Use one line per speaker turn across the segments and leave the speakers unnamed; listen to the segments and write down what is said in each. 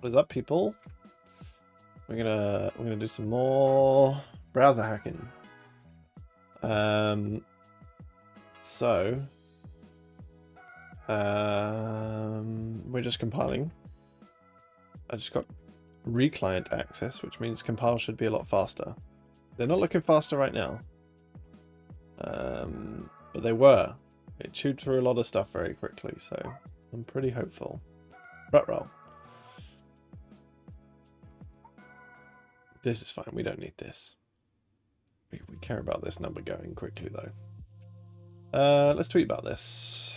What is up, people? We're gonna do some more browser hacking. We're just compiling. I just got reclient access, which means compile should be a lot faster. They're not looking faster right now, but they were. It chewed through a lot of stuff very quickly, so I'm pretty hopeful. Rutroll. This is fine. We don't need this. We care about this number going quickly, though. Let's tweet about this.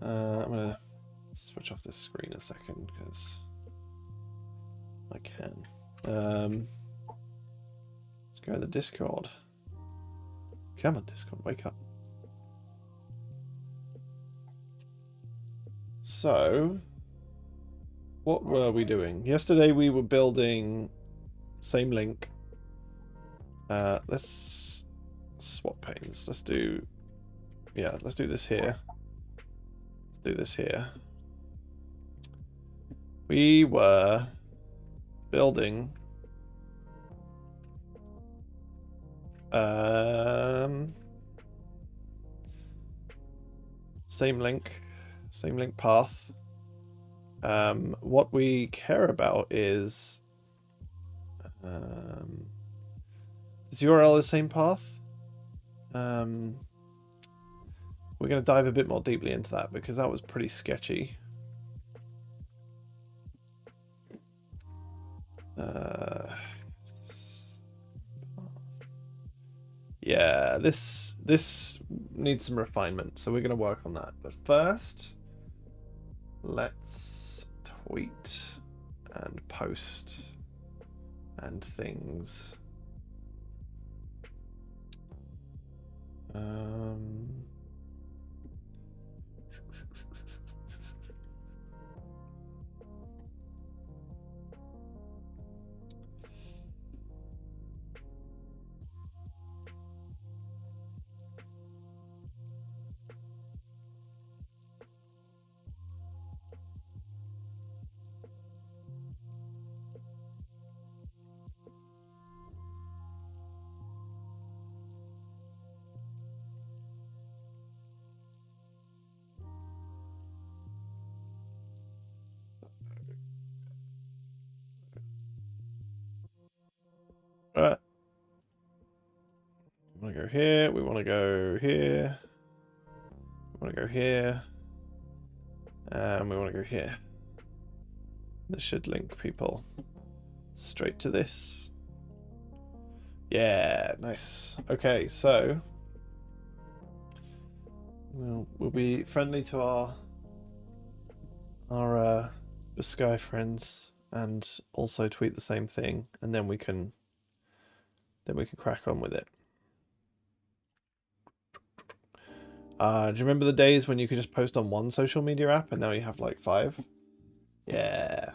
I'm going to switch off this screen a second, because I can. Let's go to the Discord. Come on, Discord, wake up. So, what were we doing? Yesterday we were building same link. Let's swap panes. Let's do this here. Do this here. We were building same link path. What we care about is this URL is same path. We're going to dive a bit more deeply into that because that was pretty sketchy. Yeah, this needs some refinement, so we're going to work on that. But first, let's tweet and post and things. Right. We want to go here. We want to go here. We want to go here. And we want to go here. This should link people straight to this. Yeah, nice. Okay, so we'll be friendly to our Sky friends and also tweet the same thing, and then we can crack on with it. Do you remember the days when you could just post on one social media app and now you have like 5? Yeah.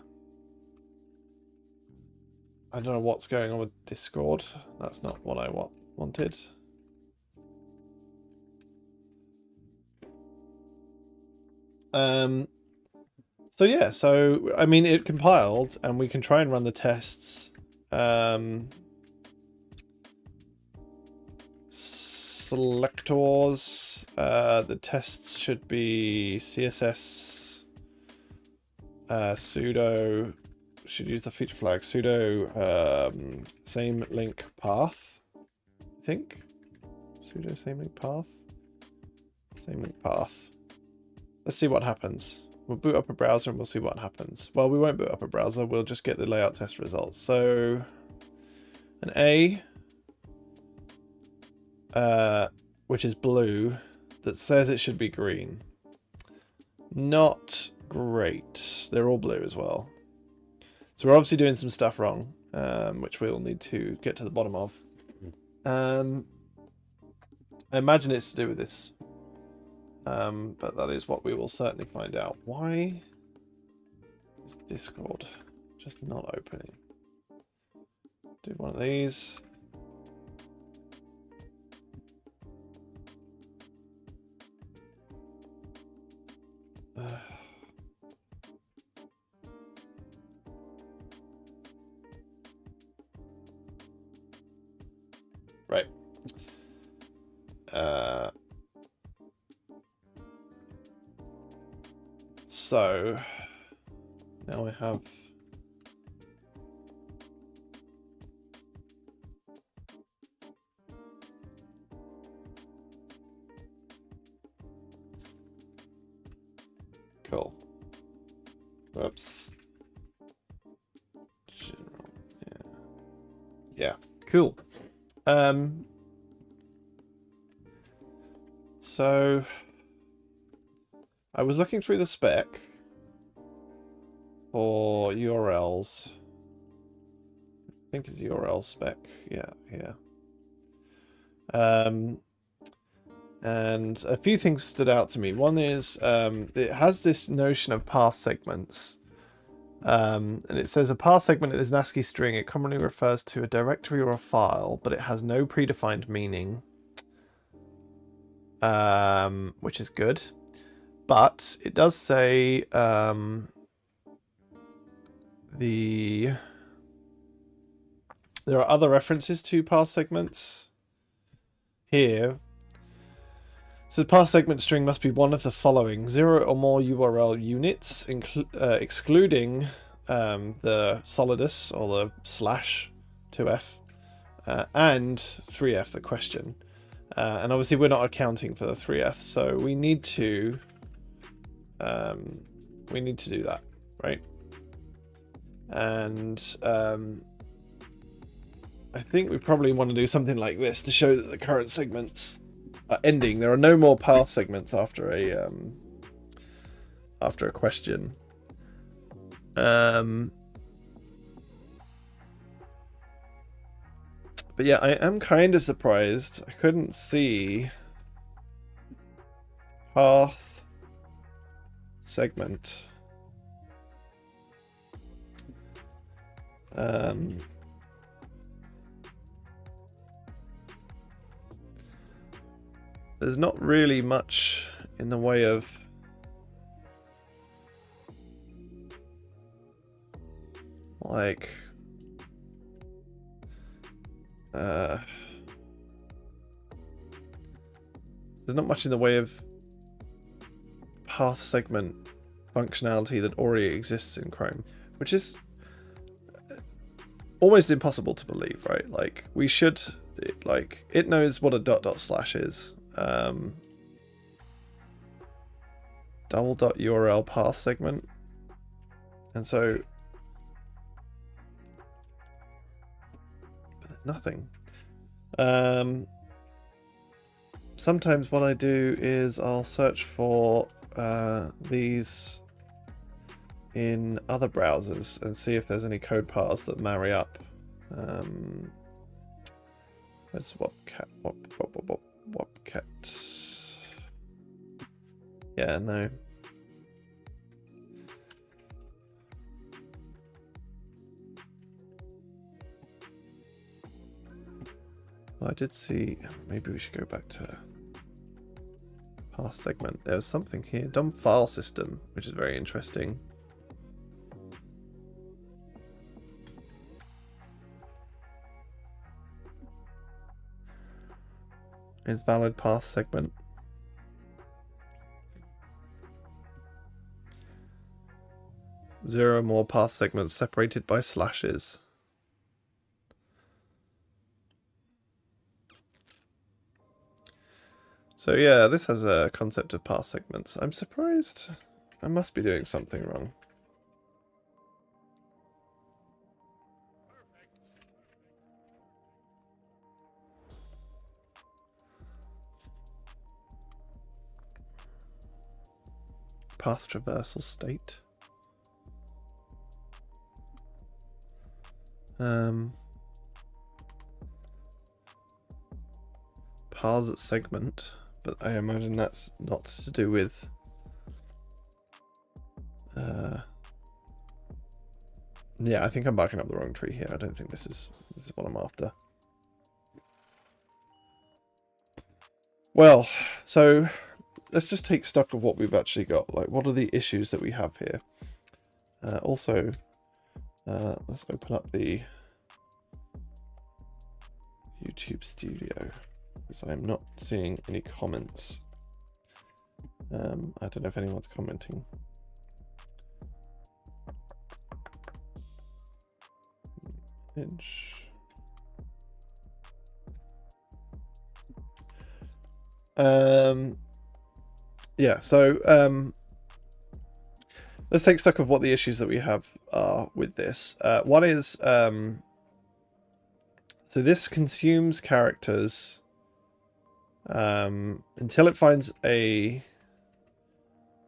I don't know what's going on with Discord. That's not what I wanted. So yeah, so I mean it compiled and we can try and run the tests. Selectors. The tests should be CSS sudo. Should use the feature flag sudo same link path. I think sudo same link path. Same link path. Let's see what happens. We'll boot up a browser and we'll see what happens. Well, we won't boot up a browser. We'll just get the layout test results. So an A, which is blue, that says it should be green. Not great. They're all blue as well. So we're obviously doing some stuff wrong, which we'll need to get to the bottom of. I imagine it's to do with this. But that is what we will certainly find out. Why is Discord just not opening? Do one of these. Right. So now I have cool. Whoops. General. Yeah. Cool. So I was looking through the spec for URLs. I think it's URL spec. Yeah. And a few things stood out to me. One is it has this notion of path segments. And it says a path segment is an ASCII string. It commonly refers to a directory or a file, but it has no predefined meaning, which is good. But it does say there are other references to path segments here. So the path segment string must be one of the following: 0 or more URL units, excluding the solidus or the slash 2f, and 3f, the question. And obviously we're not accounting for the 3f, so we need to do that, right? And I think we probably want to do something like this to show that the current segments are ending. There are no more path segments after a question. But yeah, I am kind of surprised I couldn't see path segment. There's not really much in the way of like there's not much in the way of path segment functionality that already exists in Chrome, which is almost impossible to believe, right? Like we should, like it knows what a // is. Double dot URL path segment, and so but there's nothing. Sometimes what I do is I'll search for these in other browsers and see if there's any code paths that marry up. Where's Webcat? Webcat. Yeah, no. Well, I did see. Maybe we should go back to path segment. There was something here. DOM file system, which is very interesting. Is valid path segment. Zero more path segments separated by slashes. So yeah, this has a concept of path segments. I'm surprised. I must be doing something wrong. Path traversal state. Parse segment, but I imagine that's not to do with yeah, I think I'm barking up the wrong tree here. I don't think this is what I'm after. Well, so let's just take stock of what we've actually got. Like, what are the issues that we have here? Also, let's open up the YouTube Studio because I'm not seeing any comments. I don't know if anyone's commenting. Yeah, so let's take stock of what the issues that we have are with this. One is, so this consumes characters until it finds a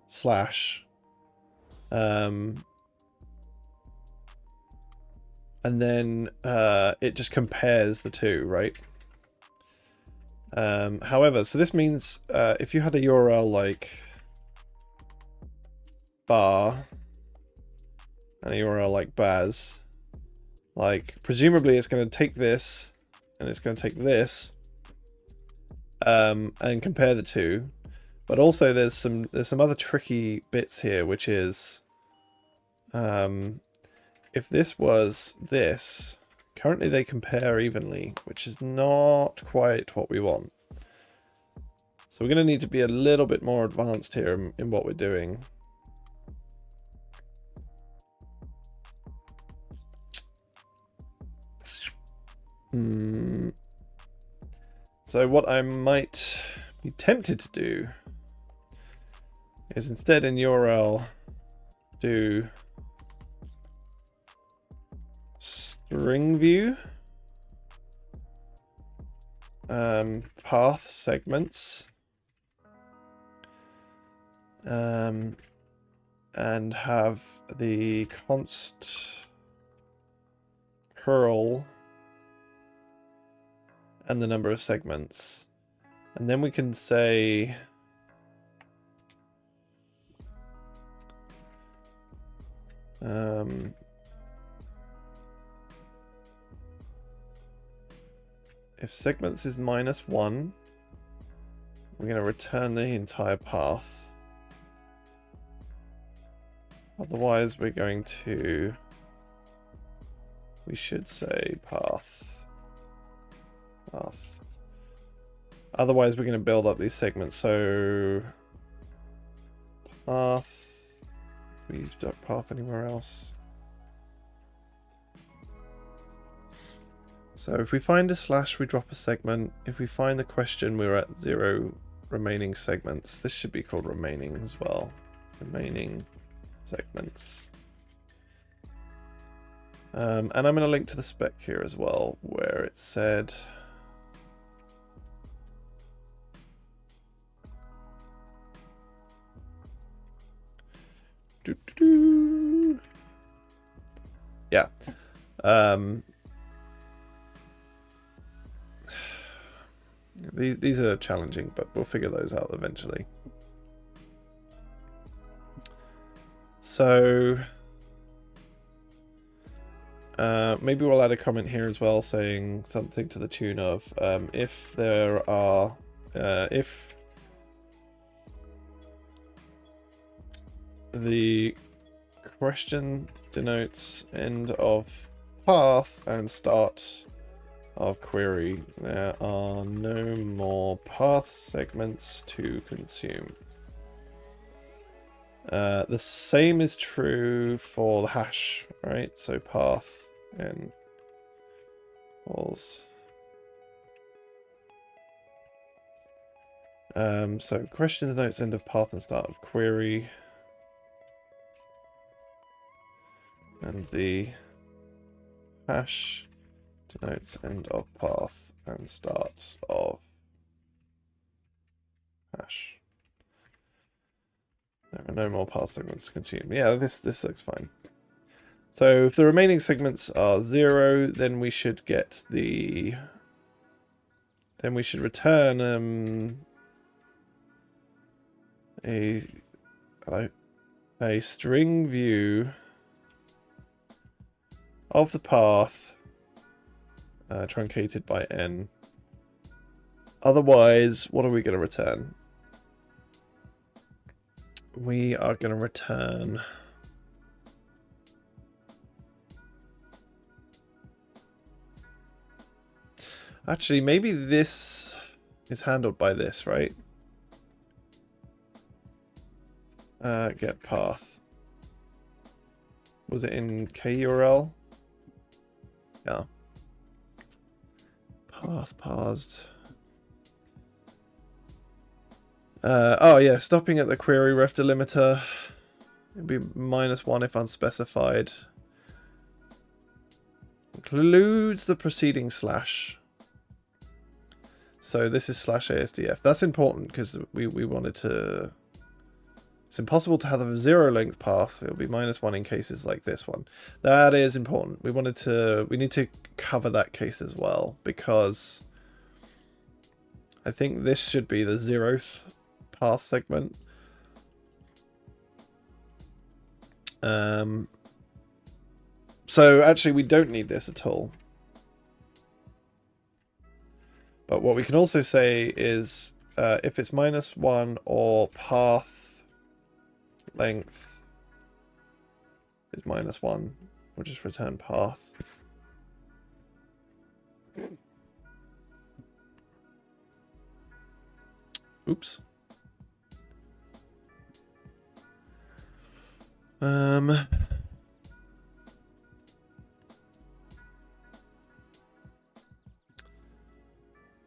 slash, and then it just compares the two, right? However, so this means if you had a URL like bar and a URL like baz, like presumably it's going to take this and it's going to take this and compare the two. But also there's some other tricky bits here, which is if this was this, currently they compare evenly, which is not quite what we want. So we're going to need to be a little bit more advanced here in what we're doing. So what I might be tempted to do is instead in URL do string view path segments and have the const curl and the number of segments, and then we can say if segments is -1, we're going to return the entire path. Otherwise, we're going to, we should say path. Otherwise, we're going to build up these segments. So path, we use path anywhere else. So if we find a slash, we drop a segment. If we find the question, we're at 0 remaining segments. This should be called remaining as well. Remaining segments. And I'm going to link to the spec here as well, where it said yeah. These are challenging, but we'll figure those out eventually. So maybe we'll add a comment here as well saying something to the tune of if there are if the question denotes end of path and start of query, there are no more path segments to consume. The same is true for the hash, right? So path and walls. So question denotes end of path and start of query. And the hash denotes end of path and start of hash. There are no more path segments to consume. Yeah, this looks fine. So if the remaining segments are 0, then we should get the... Then we should return a string view of the path truncated by n. Otherwise, what are we going to return? we are going to return actually maybe this is handled by this, right? Get path. Was it in KURL? Yeah. Path parsed. Oh yeah, stopping at the query ref delimiter. It'll be -1 if unspecified. Includes the preceding slash. So this is /ASDF. That's important because we wanted to... It's impossible to have a zero length path. It'll be -1 in cases like this one. That is important. We need to cover that case as well, because I think this should be the 0th path segment. So actually we don't need this at all. But what we can also say is if it's -1 or path length is -1, we'll just return path. Oops.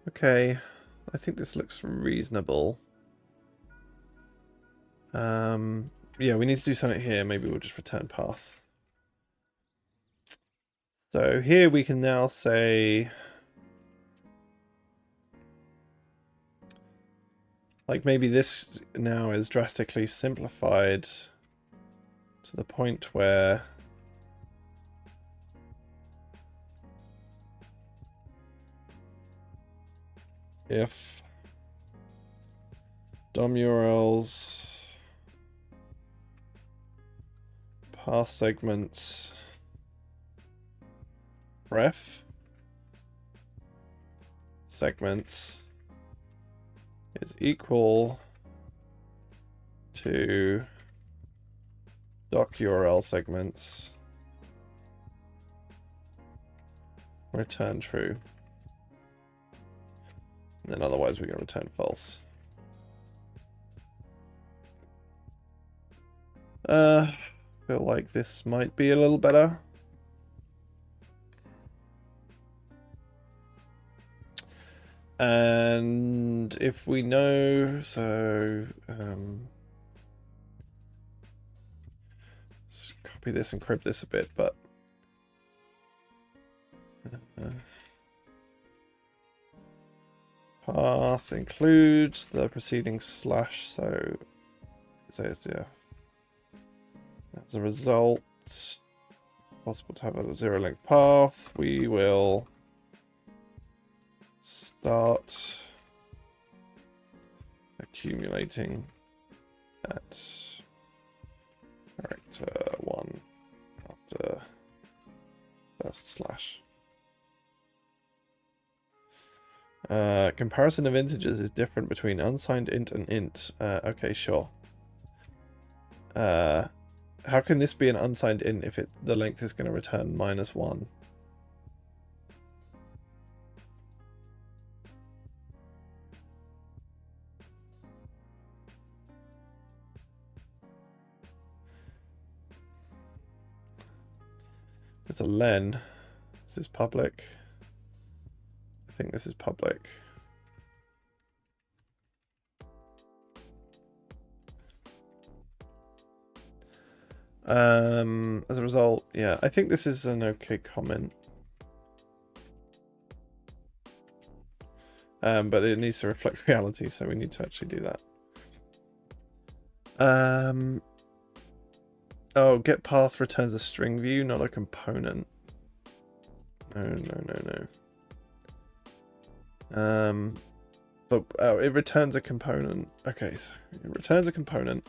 Okay, I think this looks reasonable. Yeah, we need to do something here. Maybe we'll just return path. So here we can now say, like, maybe this now is drastically simplified to the point where if DOM URLs path segments ref segments is equal to doc URL segments, return true. And then otherwise we're going to return false. Feel like this might be a little better. And if we know, so let's copy this and crib this a bit, but path includes the preceding slash, so yeah. As a result, possible to have a zero length path. We will start accumulating at character 1 after first slash. Comparison of integers is different between unsigned int and int. Okay, sure. How can this be an unsigned int if the length is going to return -1? It's a len. Is this public? I think this is public. As a result, yeah, I think this is an okay comment. But it needs to reflect reality, so we need to actually do that. Oh, get path returns a string view, not a component. No. But it returns a component. Okay, so it returns a component.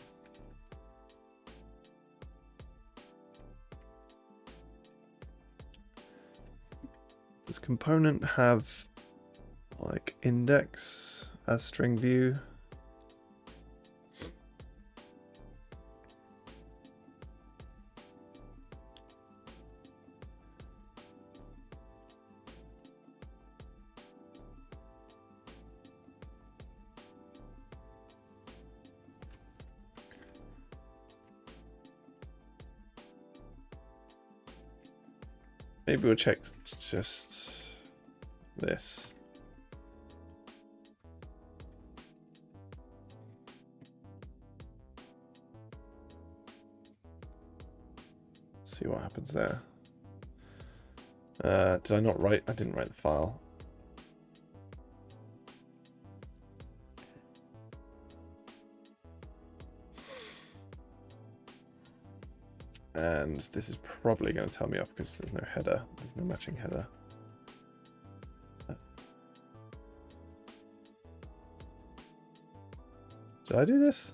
Does component have like index as string view? maybe we'll check just this. See what happens there. Did I not write? I didn't write the file. And this is probably going to tell me off because there's no header. There's no matching header. Did I do this?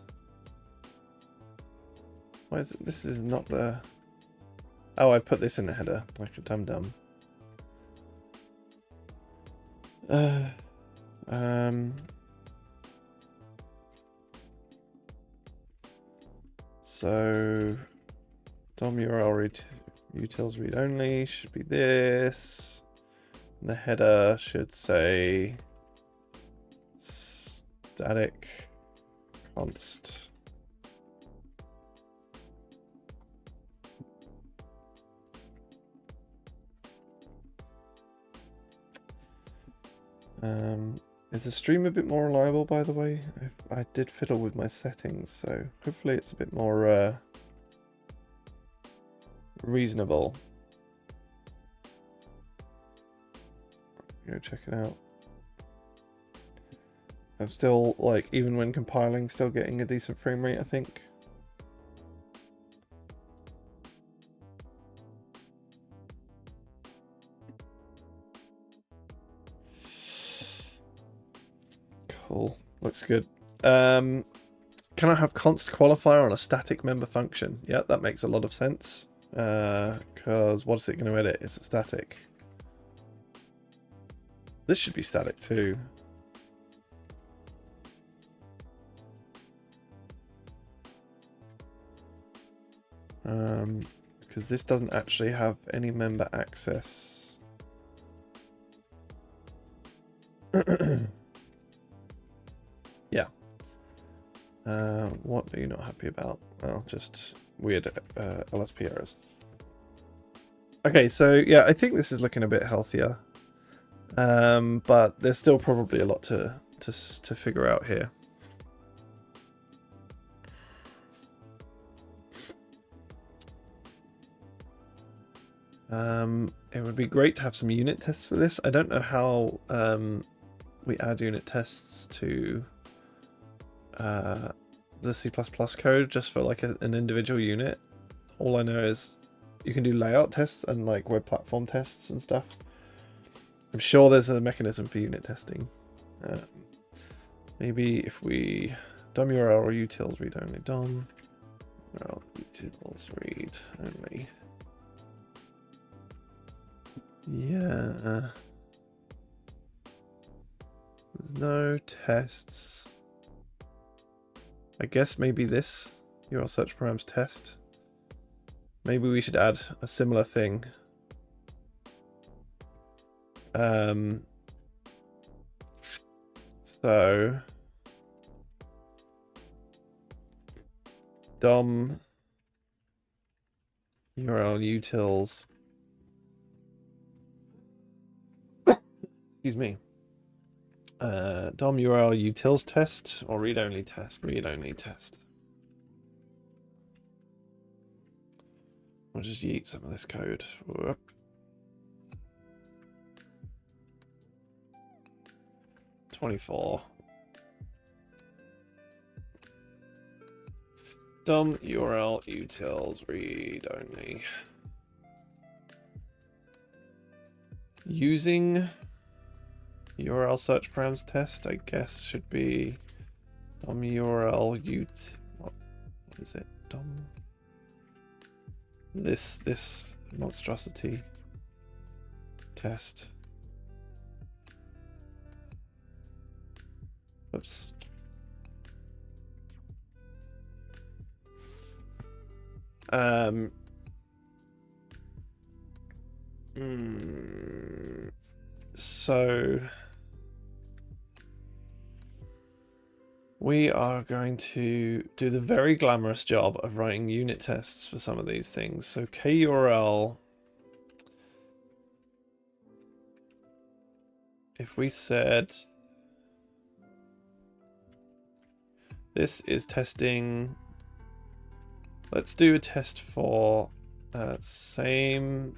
Why is it? This is not the... Oh, I put this in the header like a dum-dum. So DOM URL utils read only should be this. And the header should say static const. Is the stream a bit more reliable, by the way? I did fiddle with my settings, so hopefully it's a bit more reasonable. Go check it out. I'm still, like, even when compiling, still getting a decent frame rate, I think. Cool. Looks good. Can I have const qualifier on a static member function? Yeah, that makes a lot of sense. Because what is it going to edit? It's a static. This should be static too. Because this doesn't actually have any member access. Yeah. What are you not happy about? Well, just weird LSP errors. Okay, so yeah, I think this is looking a bit healthier. But there's still probably a lot to figure out here. It would be great to have some unit tests for this. I don't know how we add unit tests to the C++ code just for like an individual unit. All I know is you can do layout tests and like web platform tests and stuff. I'm sure there's a mechanism for unit testing. Maybe if we DOM URL or utils read only. DOM URL utils read only. Yeah. There's no tests. I guess maybe this URL search params test. Maybe we should add a similar thing. So DOM URL utils. Excuse me. DOM URL utils test or read only test. Read only test. I'll just yeet some of this code. Whoop. $24. DOM URL utils read only. Using URL search params test, I guess, should be DOM URL what is it? DOM. This monstrosity test. Oops. So we are going to do the very glamorous job of writing unit tests for some of these things. So KURL if we said this is testing, let's do a test for same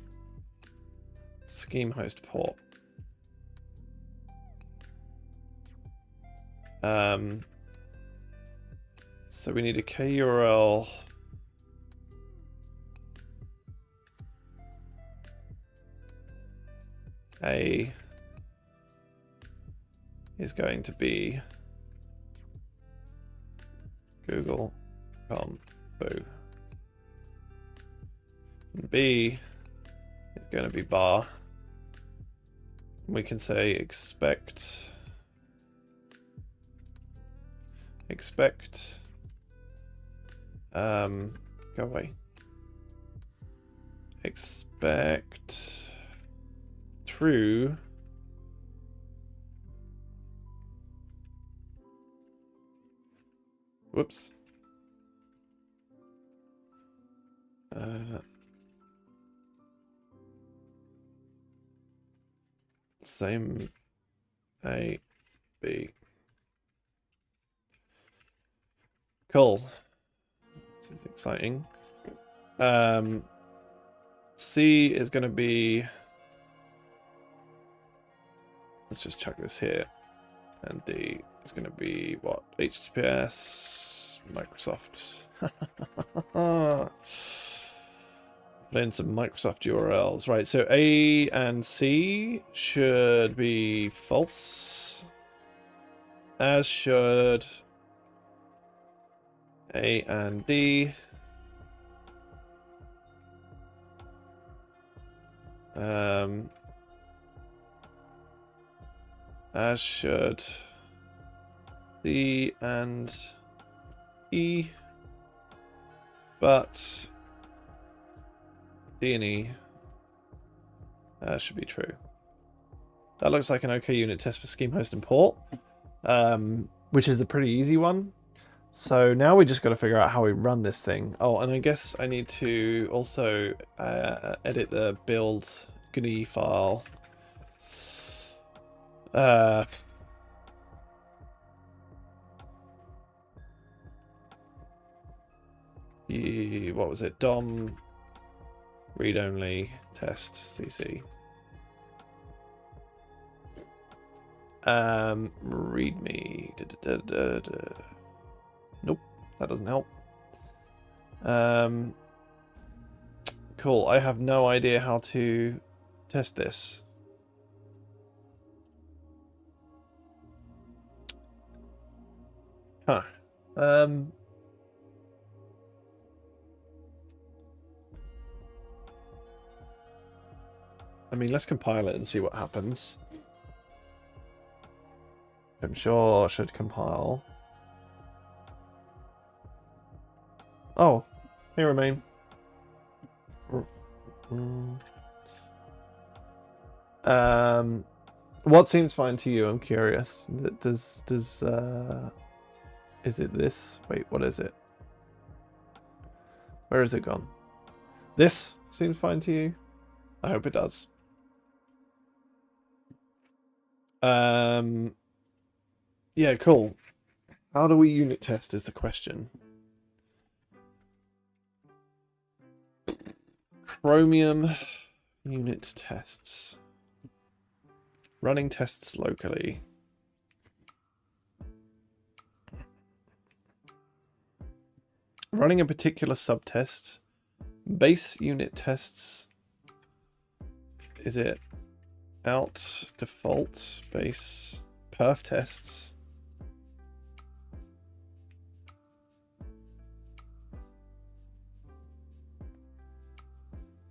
scheme host port. So we need a KURL. A is going to be Google.com. Boo. And B is going to be bar. We can say expect go away. Expect true whoops. Same A, B. Cool. This is exciting. C is going to be, let's just chuck this here. And D is going to be what? HTTPS, Microsoft. Put in some Microsoft URLs. Right, so A and C should be false. As should A and D. As should C and E. But D and E should be true. That looks like an OK unit test for scheme host and port, which is a pretty easy one. So now we just got to figure out how we run this thing. Oh, and I guess I need to also edit the build GNI file. What was it? DOM read only test CC. Readme. Nope, that doesn't help. Cool. I have no idea how to test this. Huh. I mean, let's compile it and see what happens. I'm sure should compile. Oh, hey, Remain. What seems fine to you? I'm curious. Does is it this? Wait, what is it? Where is it gone? This seems fine to you? I hope it does. Yeah, cool. How do we unit test is the question. Chromium unit tests. Running tests locally. Running a particular subtest. Base unit tests. Is it out default base perf tests?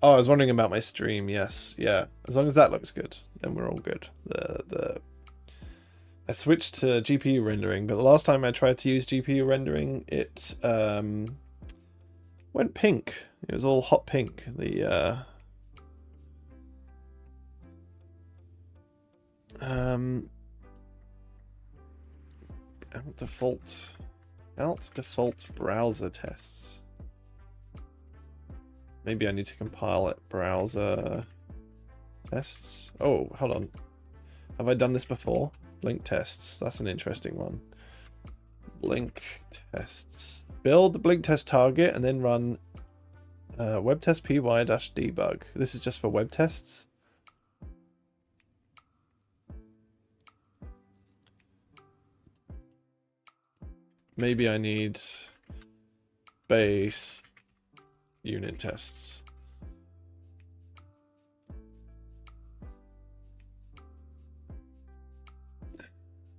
Oh, I was wondering about my stream. Yes, yeah. As long as that looks good, then we're all good. I switched to GPU rendering, but the last time I tried to use GPU rendering, it went pink. It was all hot pink. The out default browser tests. Maybe I need to compile it. Browser tests. Oh, hold on. Have I done this before? Blink tests. That's an interesting one. Blink tests. Build the blink test target and then run web test py-debug. This is just for web tests. Maybe I need base unit tests.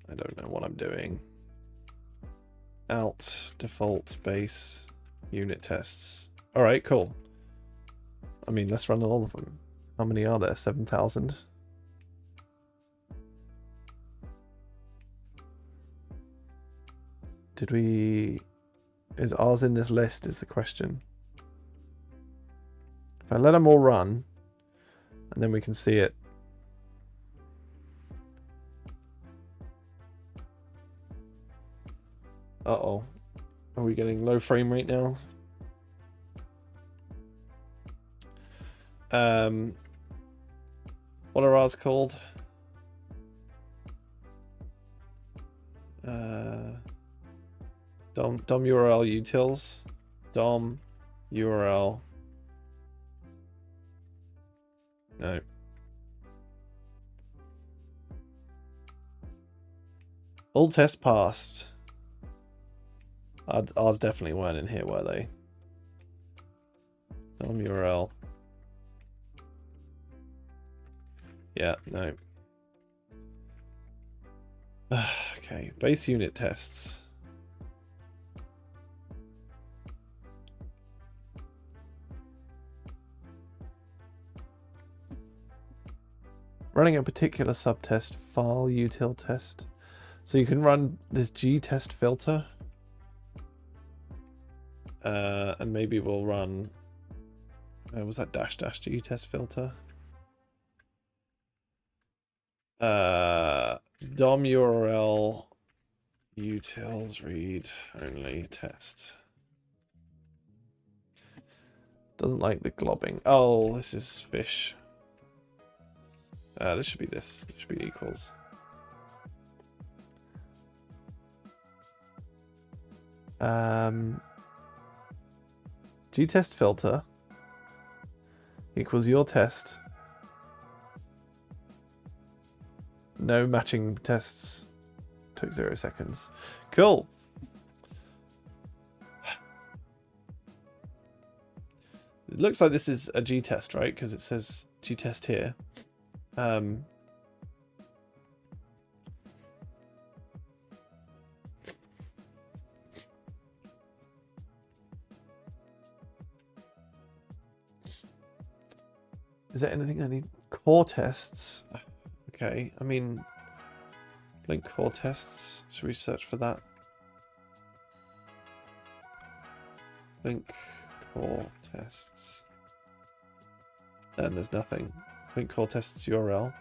I don't know what I'm doing. Alt default base unit tests. All right, cool. I mean, let's run all of them. How many are there? 7,000. Did we... Is ours in this list is the question. If I let them all run, and then we can see it. Uh-oh. Are we getting low frame rate now? What are ours called? DOM URL utils. DOM URL. No. All tests passed. Ours definitely weren't in here, were they? DOM URL. Yeah, no. Okay, base unit tests. Running a particular subtest file util test. So you can run this gtest filter. And maybe we'll run... was that dash gtest filter? DOM URL utils read only test. Doesn't like the globbing. Oh, this is fish. This should be this. It should be equals. Gtest filter equals your test. No matching tests. Took 0 seconds. Cool. It looks like this is a gtest, right? Because it says gtest here. Is there anything I need? Core tests. Okay, I mean, link core tests. Should we search for that? Link core tests. And there's nothing. Link core tests URL.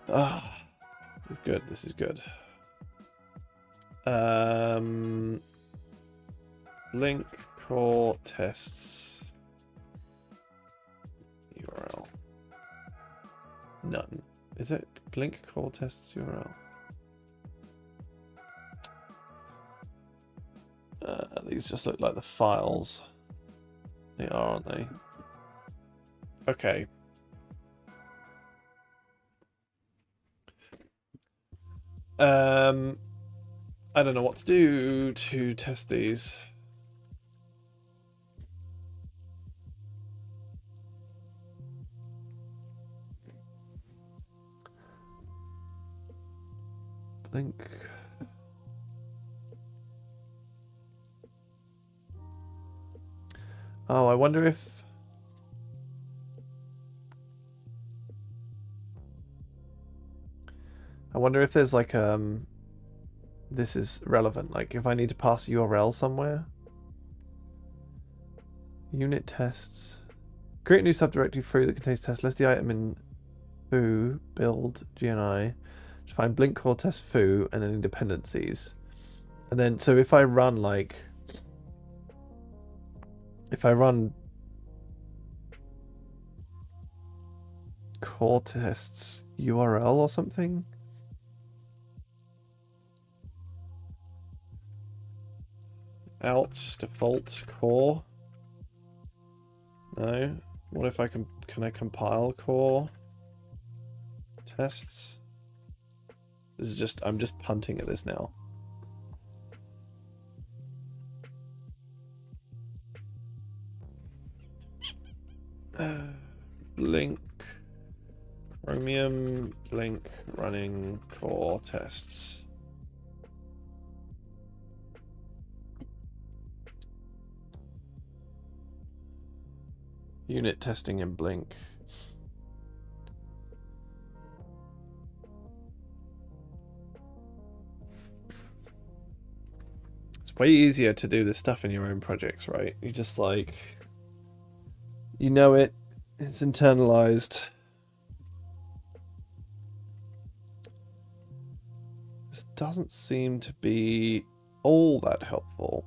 Ah, this is good. This is good. Link core tests URL. None. Is it link core tests URL? These just look like the files. They are, aren't they? Okay. I don't know what to do to test these. Blink. Oh, I wonder if... there's like this is relevant, like if I need to pass a URL somewhere. Unit tests. Create a new subdirectory foo that contains tests. List the item in foo, build, GNI. Find blink core test foo and then dependencies. And then, so if I run like... If I run core tests URL or something? Out default core. No. What if can I compile core tests? This is just, I'm just punting at this now. Blink. Chromium Blink running core tests. Unit testing in Blink. It's way easier to do this stuff in your own projects, right? You just like, you know it, it's internalized. This doesn't seem to be all that helpful.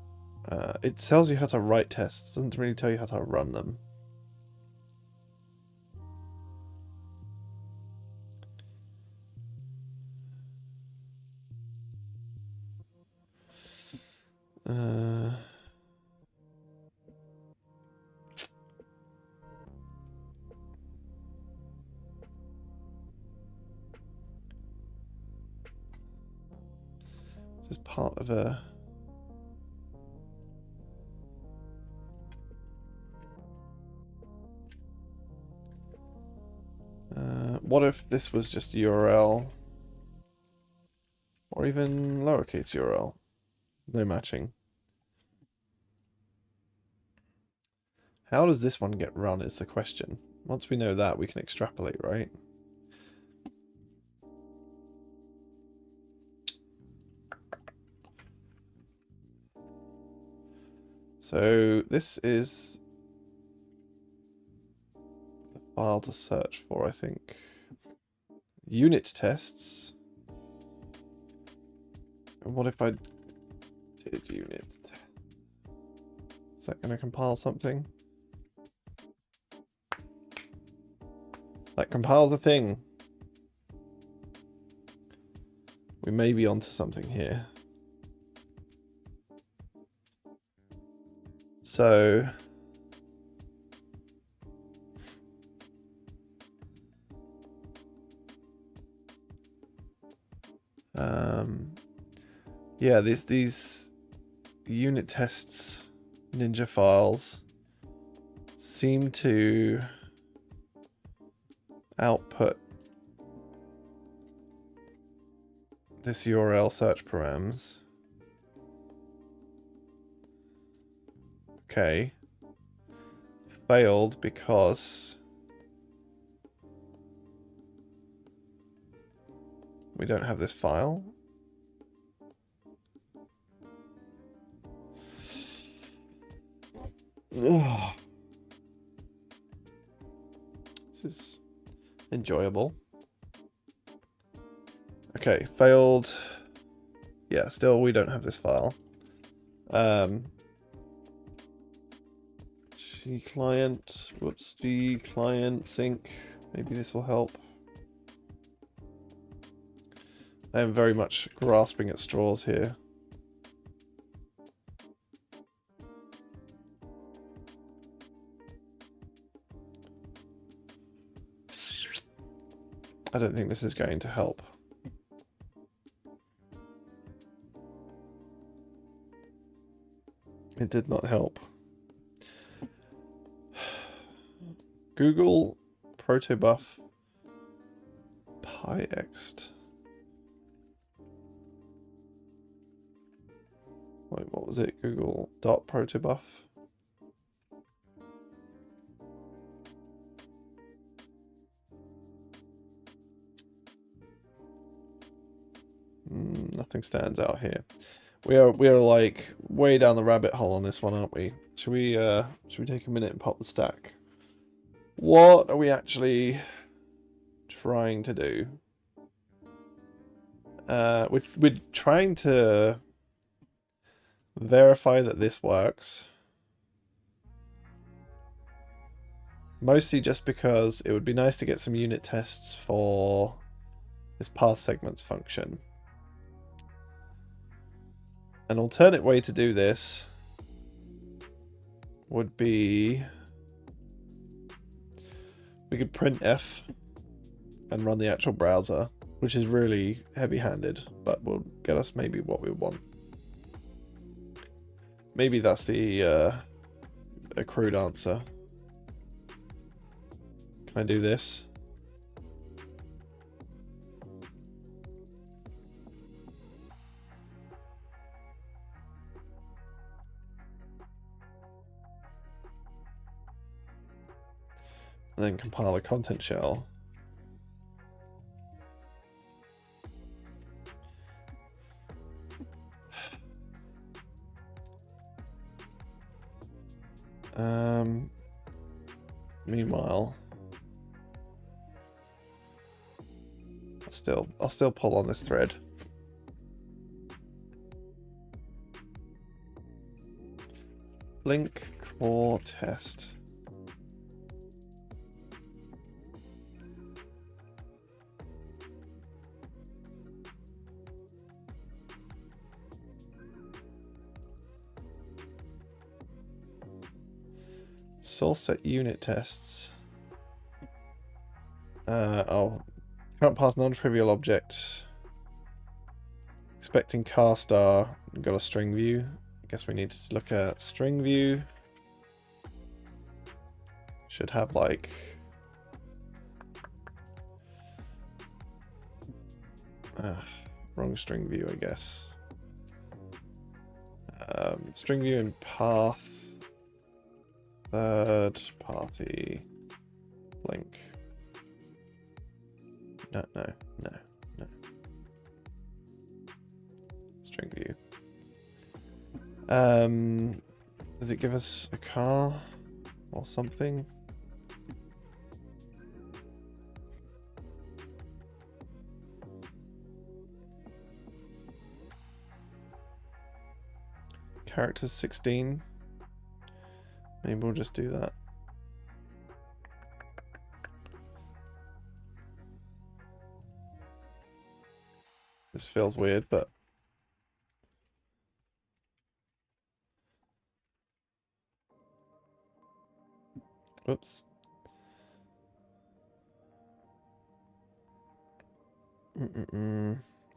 It tells you how to write tests, doesn't really tell you how to run them. This is part of a... what if this was just URL? Or even lowercase URL? No matching. How does this one get run is the question. Once we know that, we can extrapolate, right? So this is the file to search for, I think. Unit tests. And what if I did unit? Is that going to compile something? That compiles a thing. We may be onto something here. So yeah, these unit tests ninja files seem to output this URL search params. Okay. Failed because we don't have this file. Ugh. This is enjoyable. Okay, failed. Yeah, still we don't have this file. G client, whoops, G client sync. Maybe this will help. I am very much grasping at straws here. I don't think this is going to help. It did not help. Google protobuf pyext. Wait, what was it? Google dot protobuf. Nothing stands out here. We are like way down the rabbit hole on this one, aren't we? Should we take a minute and pop the stack? What are we actually trying to do? We're trying to verify that this works. Mostly just because it would be nice to get some unit tests for this path segments function. An alternate way to do this would be we could print F and run the actual browser, which is really heavy-handed, but will get us maybe what we want. Maybe that's the a crude answer. Can I do this? And then compile a content shell. Meanwhile, I'll still pull on this thread. Blink core test. Source set unit tests. Can't pass non-trivial object. Expecting car star. Got a string view. I guess we need to look at string view. Should have like wrong string view, I guess. String view and path. Third party blink. No. String view. Does it give us a car or something? Characters 16. Maybe we'll just do that. This feels weird, but whoops.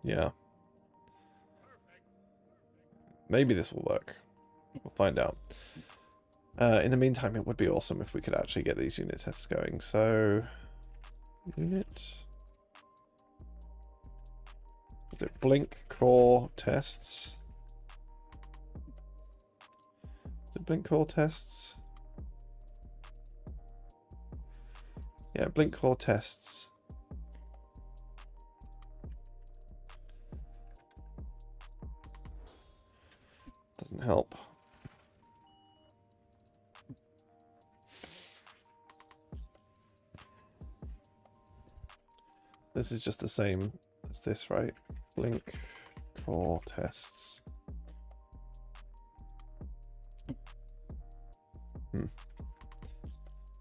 Yeah. Maybe this will work. We'll find out. In the meantime, it would be awesome if we could actually get these unit tests going. So, unit. Is it blink core tests? Is it blink core tests? Yeah, blink core tests. Doesn't help. This is just the same as this, right? Blink core tests.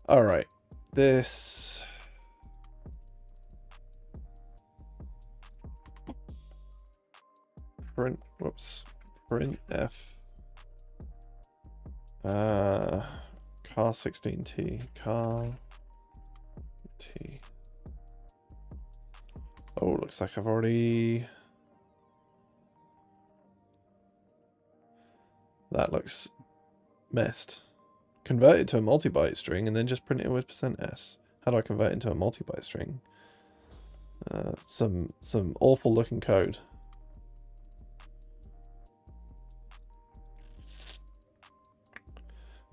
All right, this. Print, whoops, print F. Car 16T, car T. Oh, looks like I've already... That looks messed. Convert it to a multi-byte string and then just print it with %s. How do I convert it into a multi-byte string? Some awful looking code.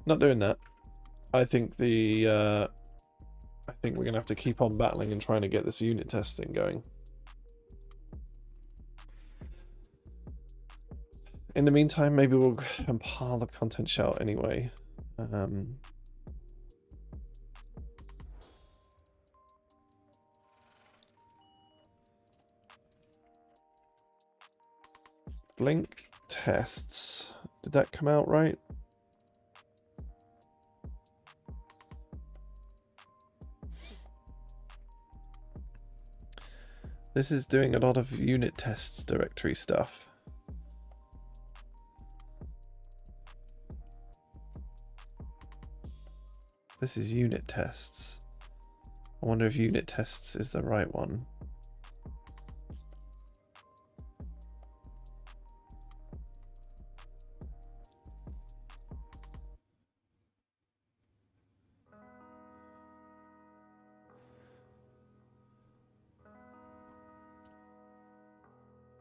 Not doing that. I think we're gonna have to keep on battling and trying to get this unit testing going. In the meantime, maybe we'll compile the content shell anyway. Blink tests. Did that come out right? This is doing a lot of unit tests directory stuff. This is unit tests. I wonder if unit tests is the right one.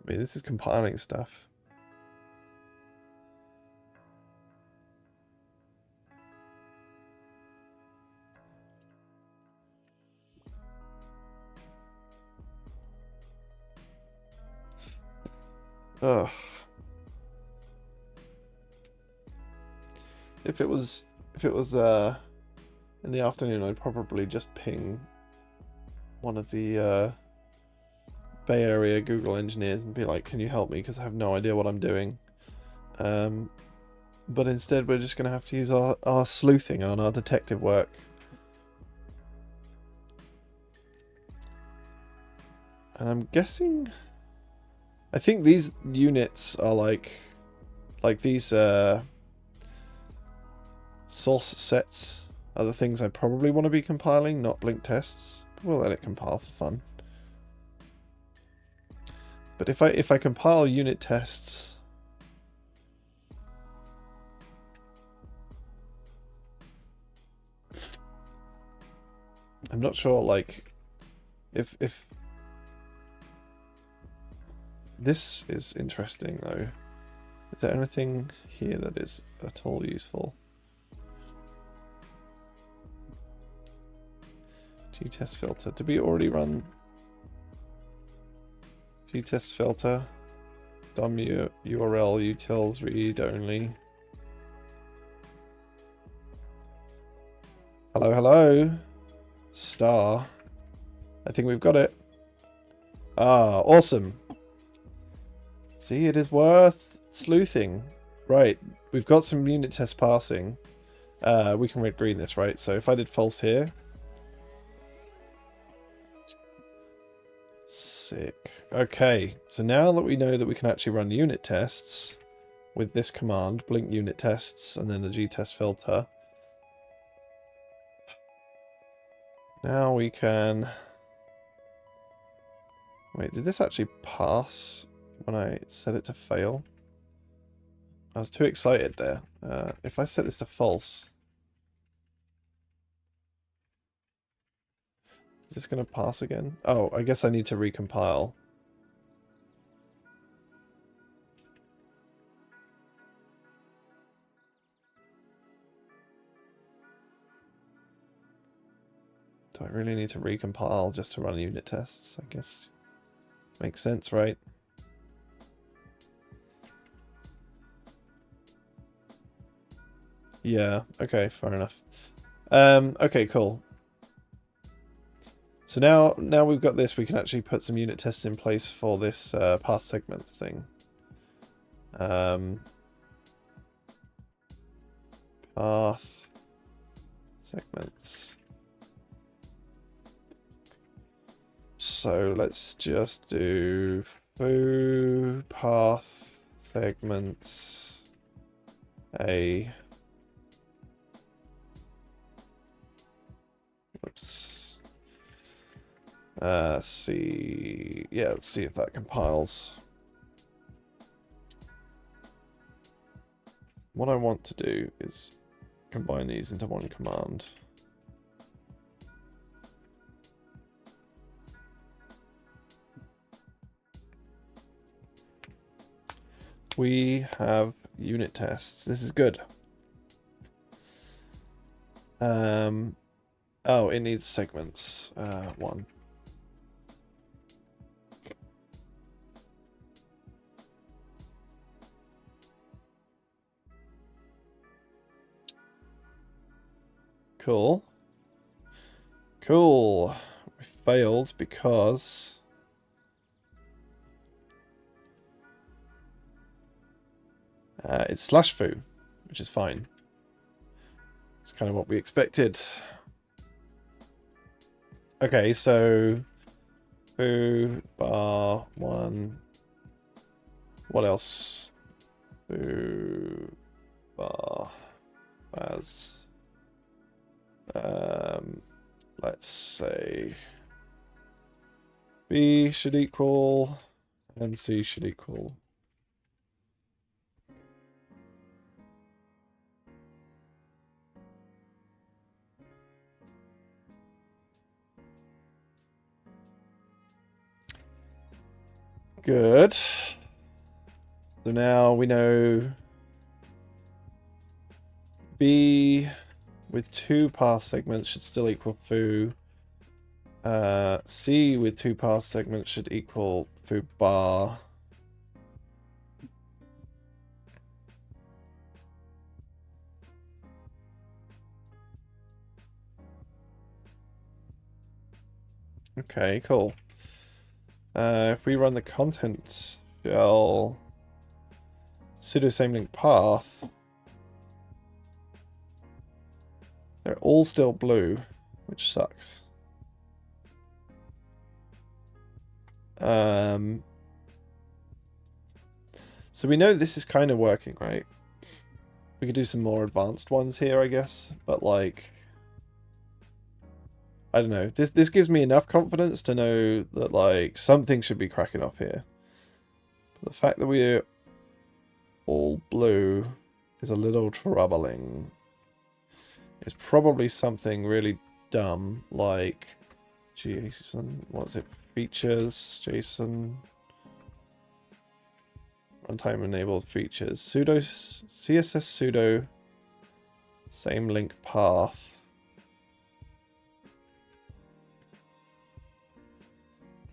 I mean, this is compiling stuff. Ugh. If it was in the afternoon, I'd probably just ping one of the Bay Area Google engineers and be like, can you help me, because I have no idea what I'm doing. But instead we're just going to have to use our sleuthing on our detective work. And I'm guessing, I think these units are like these source sets are the things I probably want to be compiling, not blink tests. We'll let it compile for fun. But if I compile unit tests, I'm not sure, like, if this is interesting though. Is there anything here that is at all useful? G-test filter. Did we already run G-test filter? DOM URL utils read only. Hello, hello. Star. I think we've got it. Ah, awesome. See, it is worth sleuthing. Right, we've got some unit tests passing. We can red green this, right? So if I did false here. Sick. Okay, so now that we know that we can actually run unit tests with this command, blink unit tests, and then the G-test filter. Now we can... Wait, did this actually pass when I set it to fail? I was too excited there. If I set this to false... Is this going to pass again? Oh, I guess I need to recompile. Do I really need to recompile just to run unit tests? I guess makes sense, right? Yeah, okay, fair enough. Okay, cool. So now we've got this, we can actually put some unit tests in place for this path segments thing. Path segments. So let's just do foo path segments a. Whoops. See. Yeah, let's see if that compiles. What I want to do is combine these into one command. We have unit tests. This is good. Oh, it needs segments. One. Cool. Cool. We failed because it's /foo, which is fine. It's kind of what we expected. Okay, so foo bar 1. What else? Foo bar as let's say B should equal and C should equal. Good. So now we know B with 2 path segments should still equal foo. C with 2 path segments should equal foo bar. Okay, cool. If we run the content shell sudo same link path, they're all still blue, which sucks. So we know this is kind of working, right? We could do some more advanced ones here, I guess, but like, I don't know. This gives me enough confidence to know that like something should be cracking up here. But the fact that we're all blue is a little troubling. It's probably something really dumb like JSON. What's it? Features JSON. Runtime enabled features. Sudo CSS sudo same link path.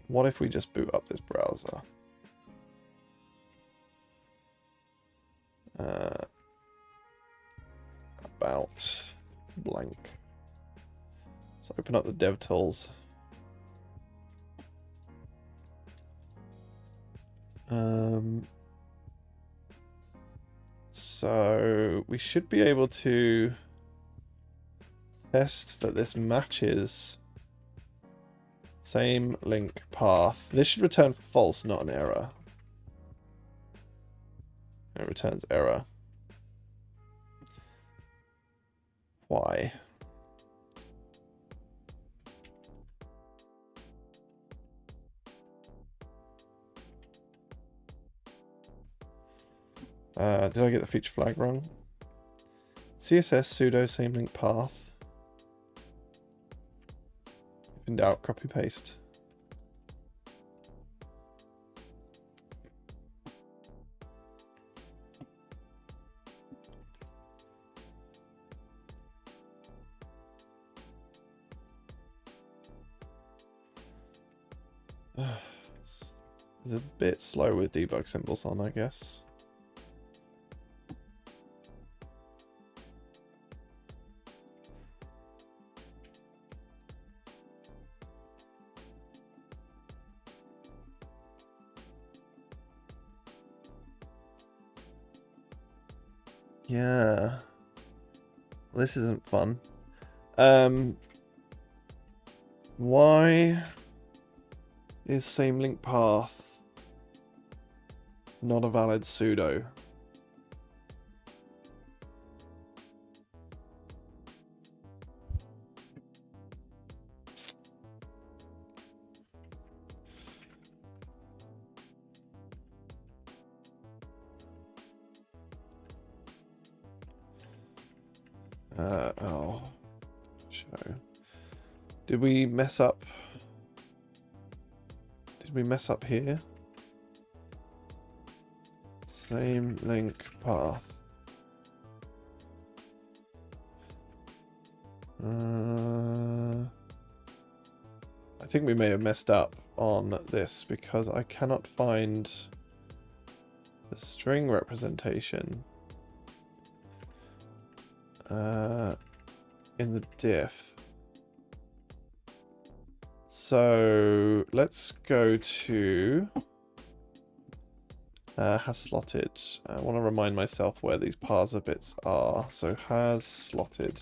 What if we just boot up this browser? About blank. Let's open up the dev tools. So we should be able to test that this matches same link path. This should return false, not an error. It returns error. Why? Did I get the feature flag wrong? CSS sudo same link path. If in doubt, copy paste. It's a bit slow with debug symbols on, I guess. Yeah. This isn't fun. Why is same link path not a valid sudo? Oh, show. Did we mess up? Did we mess up here? Same link path. I think we may have messed up on this because I cannot find the string representation in the diff. So let's go to has slotted. I want to remind myself where these parser bits are. So has slotted.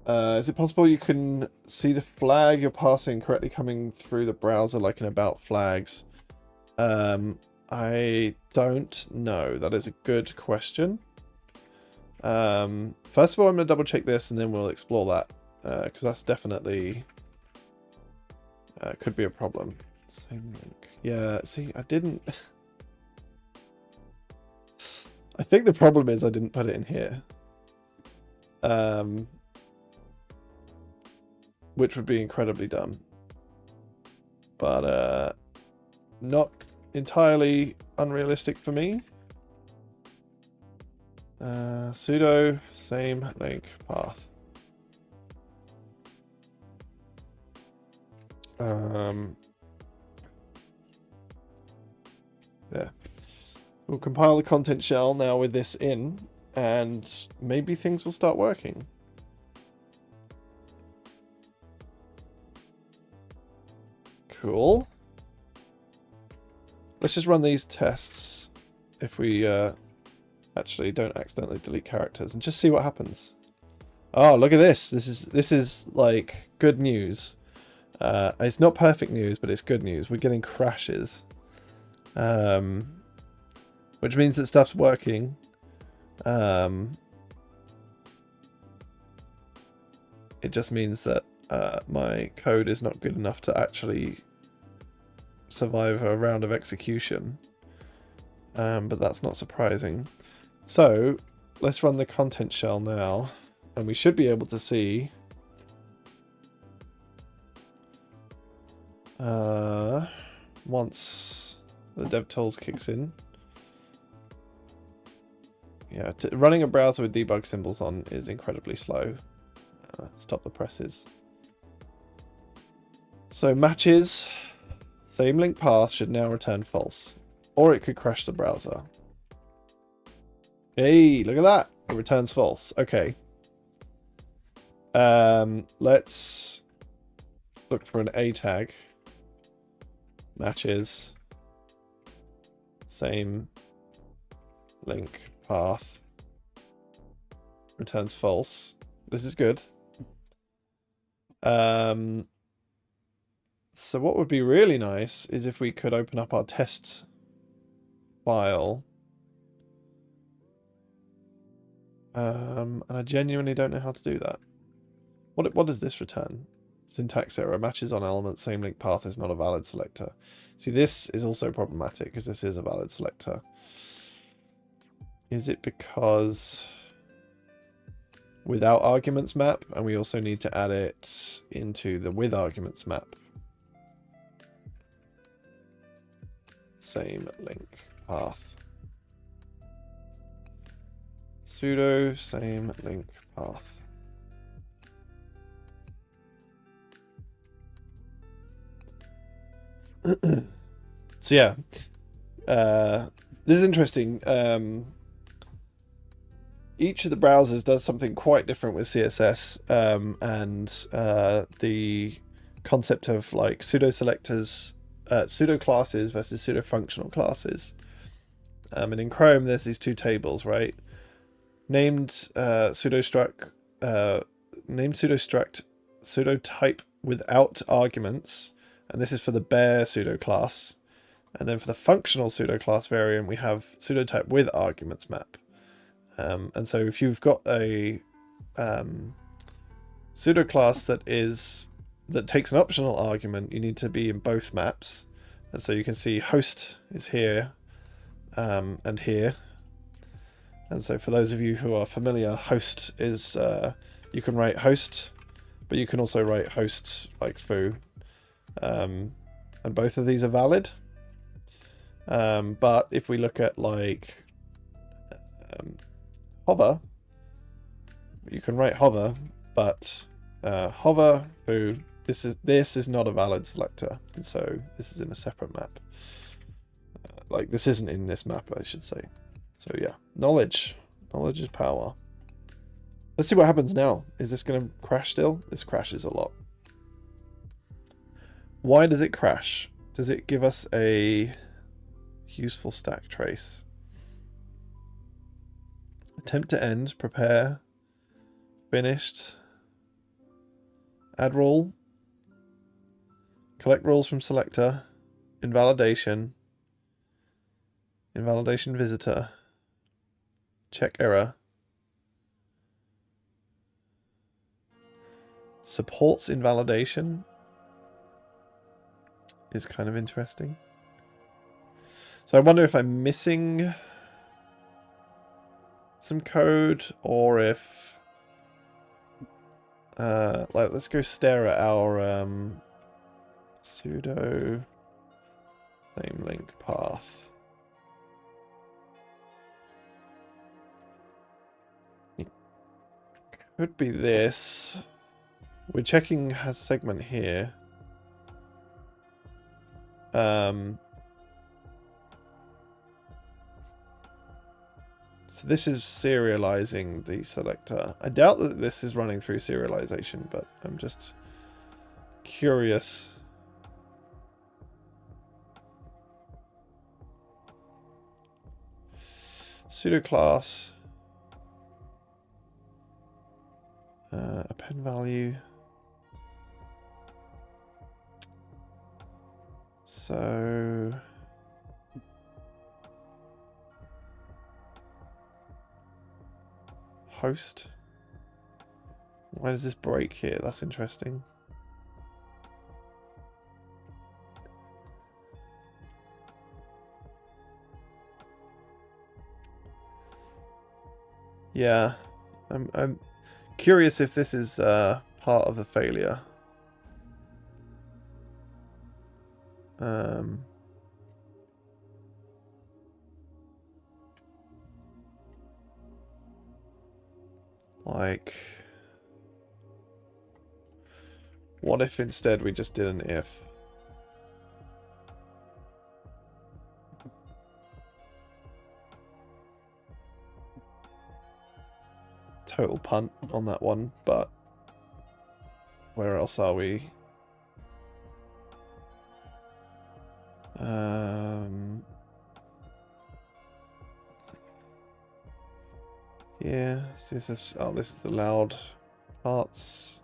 Is it possible you can see the flag you're passing correctly coming through the browser like in about flags? I don't know. That is a good question. First of all, I'm going to double check this and then we'll explore that. Because that's definitely could be a problem. Same link. Yeah, see, I didn't... I think the problem is I didn't put it in here. Which would be incredibly dumb. But not entirely unrealistic for me. Sudo same link path. There. We'll compile the content shell now with this in, and maybe things will start working. Cool. Let's just run these tests if we actually don't accidentally delete characters and just see what happens. Oh, look at this. This is like good news. It's not perfect news, but it's good news. We're getting crashes. Which means that stuff's working. It just means that my code is not good enough to actually survive a round of execution. But that's not surprising. So let's run the content shell now, and we should be able to see once the DevTools kicks in. Yeah, running a browser with debug symbols on is incredibly slow. Stop the presses. So matches, same link path should now return false. Or it could crash the browser. Hey, look at that. It returns false. Okay. Let's look for an A tag. Matches, same link path, returns false. This is good. So what would be really nice is if we could open up our test file. And I genuinely don't know how to do that. What does this return? Syntax error. Matches on element, same link path is not a valid selector. See, this is also problematic because this is a valid selector. Is it because without arguments map, and we also need to add it into the with arguments map? Same link path. Sudo same link path. So yeah, this is interesting. Each of the browsers does something quite different with CSS, and the concept of like pseudo selectors, pseudo classes versus pseudo functional classes. And in Chrome, there's these two tables, right? Named pseudo struct, pseudo type without arguments. And this is for the bare pseudo class. And then for the functional pseudo class variant, we have pseudo type with arguments map. And so if you've got a pseudo class that takes an optional argument, you need to be in both maps. And so you can see host is here and here. And so for those of you who are familiar, host is, you can write host, but you can also write host like foo. And both of these are valid. But if we look at like hover, you can write hover, but hover foo, this is not a valid selector, and so this is in a separate map. Like this isn't in this map, I should say. So yeah, knowledge is power. Let's see what happens now. Is this going to crash still? This crashes a lot. Why does it crash? Does it give us a useful stack trace? Attempt to end, prepare, finished, add rule, collect rules from selector, invalidation, invalidation visitor, check error, supports invalidation is kind of interesting. So I wonder if I'm missing some code, or if like, let's go stare at our sudo same link path. It could be this. We're checking has segment here. So this is serializing the selector. I doubt that this is running through serialization, but I'm just curious. Pseudo class. Append value. So host. Why does this break here? That's interesting. Yeah, I'm curious if this is part of the failure. Like, what if instead we just did an if? Total punt on that one, but where else are we? Yeah, CSS. Oh, this is the loud parts.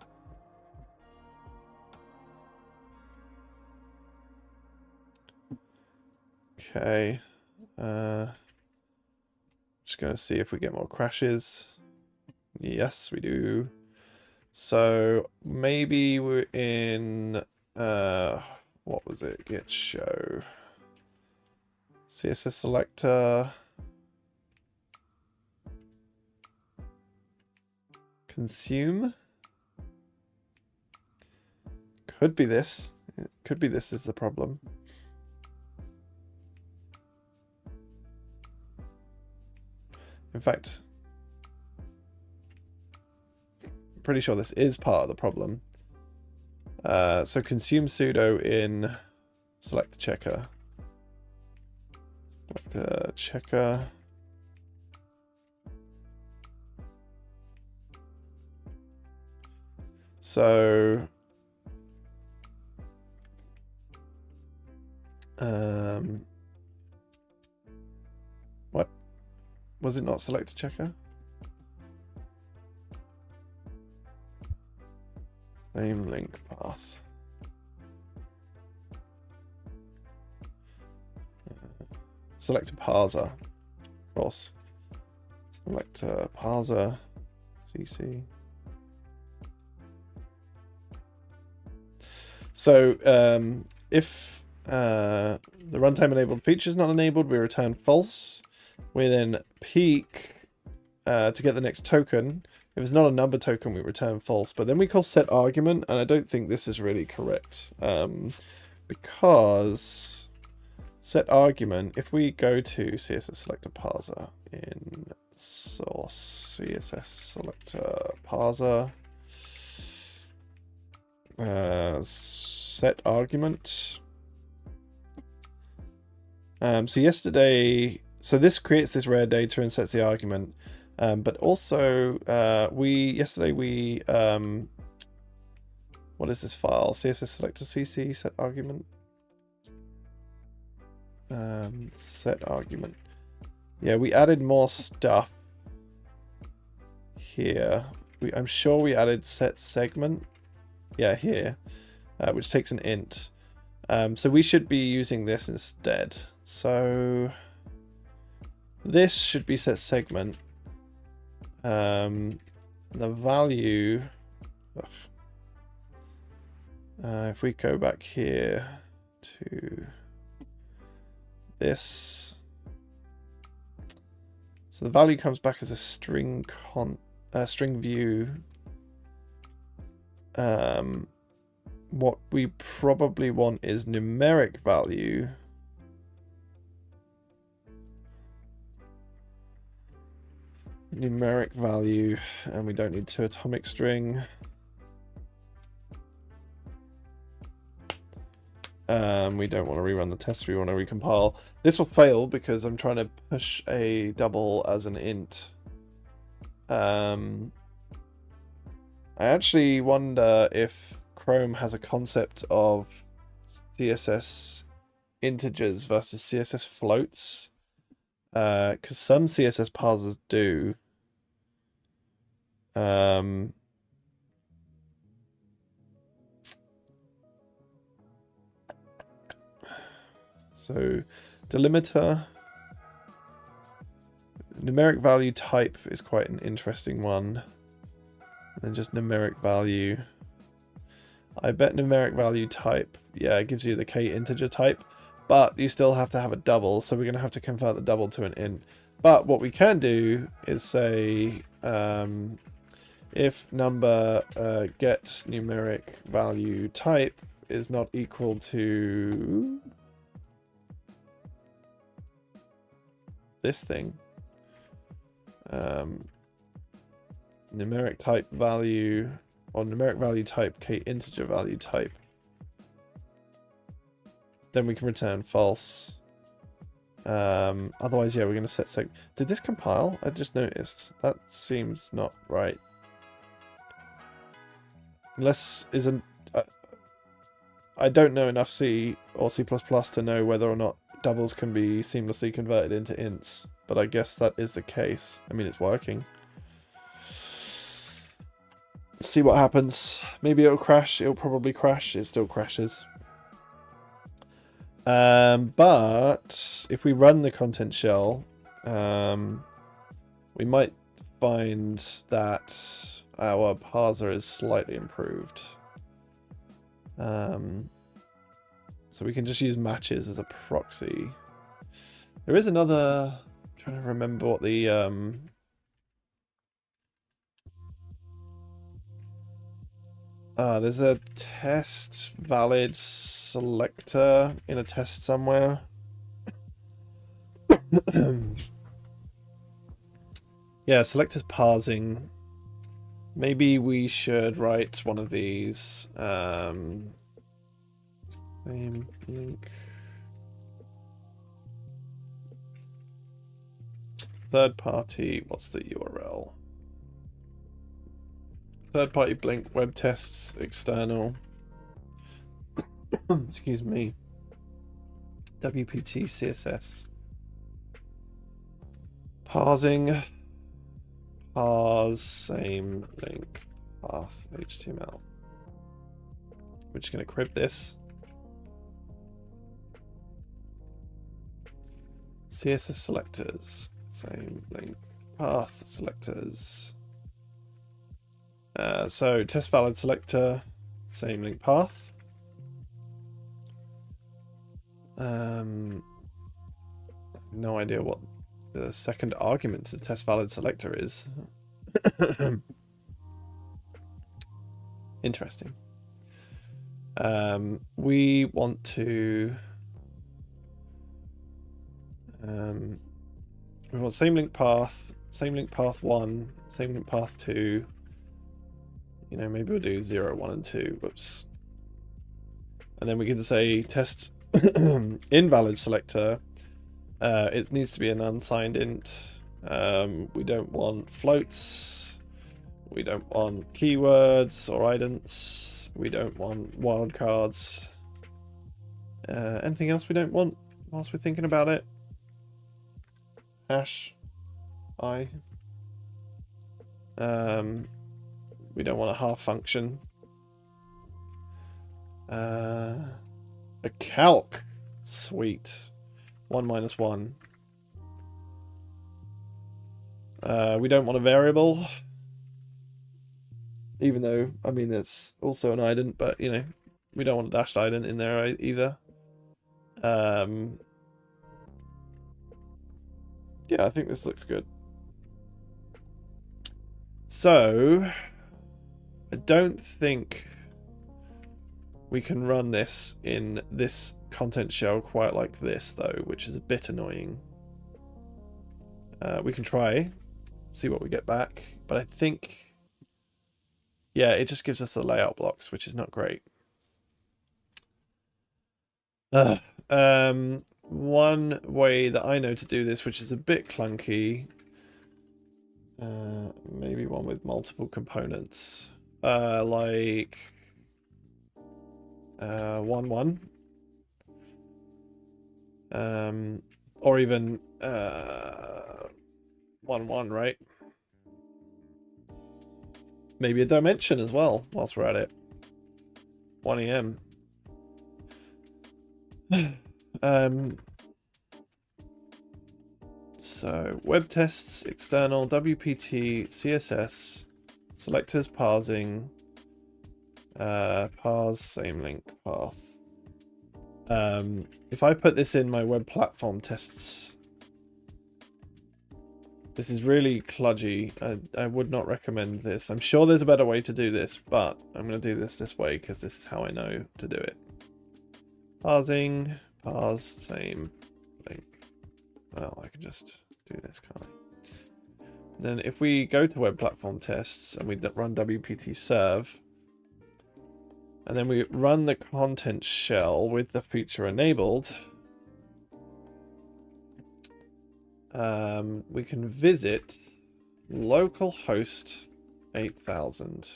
Okay. Just going to see if we get more crashes. Yes, we do. So maybe we're in what was it? Git show. CSS selector. Consume. Could be this. It could be this is the problem. In fact, I'm pretty sure this is part of the problem. So consume sudo in selector checker. Selector checker. So what? Was it not selector checker? Same link path. Selector parser, of course. Selector parser, CC. So if the runtime enabled feature is not enabled, we return false. We then peek to get the next token. If it's not a number token, we return false. But then we call set argument, and I don't think this is really correct. Because set argument, if we go to CSS selector parser in source CSS selector parser, set argument. So yesterday, so this creates this rare data and sets the argument. But also, yesterday we what is this file? CSS selector CC set argument. Set argument. Yeah, we added more stuff here. I'm sure we added set segment. Yeah, here, which takes an int. So we should be using this instead. So this should be set segment. The value, if we go back here to this, so the value comes back as a string string view. What we probably want is numeric value. Numeric value, and we don't need to atomic string. We don't want to rerun the test, we want to recompile. This will fail because I'm trying to push a double as an int. I actually wonder if Chrome has a concept of CSS integers versus CSS floats. Because some CSS parsers do. So delimiter, numeric value type is quite an interesting one. And then just numeric value. I bet numeric value type, yeah, it gives you the k integer type, but you still have to have a double, so we're going to have to convert the double to an int. But what we can do is say if number get numeric value type is not equal to this thing, numeric type value, or numeric value type k integer value type, then we can return false. Otherwise, yeah, we're going to set seg. Did this compile? I just noticed. That seems not right. Unless isn't. I don't know enough C or C++ to know whether or not doubles can be seamlessly converted into ints, but I guess that is the case. I mean, it's working. Let's see what happens. Maybe it'll crash. It'll probably crash. It still crashes. But if we run the content shell, we might find that our parser is slightly improved. So we can just use matches as a proxy. There is another, I'm trying to remember what the there's a test valid selector in a test somewhere. Yeah, selector's parsing. Maybe we should write one of these. Same link. Third party, what's the URL? Third party blink web tests external. Excuse me. WPT CSS. Parsing. Parse same link path HTML. We're just going to crib this. CSS selectors. Same link path selectors. So test valid selector, same link path. No idea what the second argument to test valid selector is. Interesting. We want to we want same link path 1, same link path 2. You know, maybe we'll do 0, 1, and 2. Whoops. And then we can say test invalid selector. It needs to be an unsigned int. We don't want floats. We don't want keywords or idents. We don't want wildcards. Anything else we don't want whilst we're thinking about it? Hash. I. We don't want a half function. A calc. Sweet. 1 minus 1. We don't want a variable. Even though, I mean, it's also an ident, but, you know, we don't want a dashed ident in there either. Yeah, I think this looks good. So, I don't think we can run this in this content shell quite like this, though, which is a bit annoying. We can try, see what we get back, but I think, yeah, it just gives us the layout blocks, which is not great. One way that I know to do this, which is a bit clunky, maybe one with multiple components, like 1 1, or even 1 1, right? Maybe a dimension as well whilst we're at it. 1 EM. So web tests, external, WPT, CSS, selectors, parsing, parse, same link path. If I put this in my web platform tests, this is really kludgy. I would not recommend this. I'm sure there's a better way to do this, but I'm going to do this way because this is how I know to do it. Parsing, parse, same link. Well, I can just do this, can't I? And then if we go to web platform tests and we run WPT serve, and then we run the content shell with the feature enabled, we can visit localhost 8000.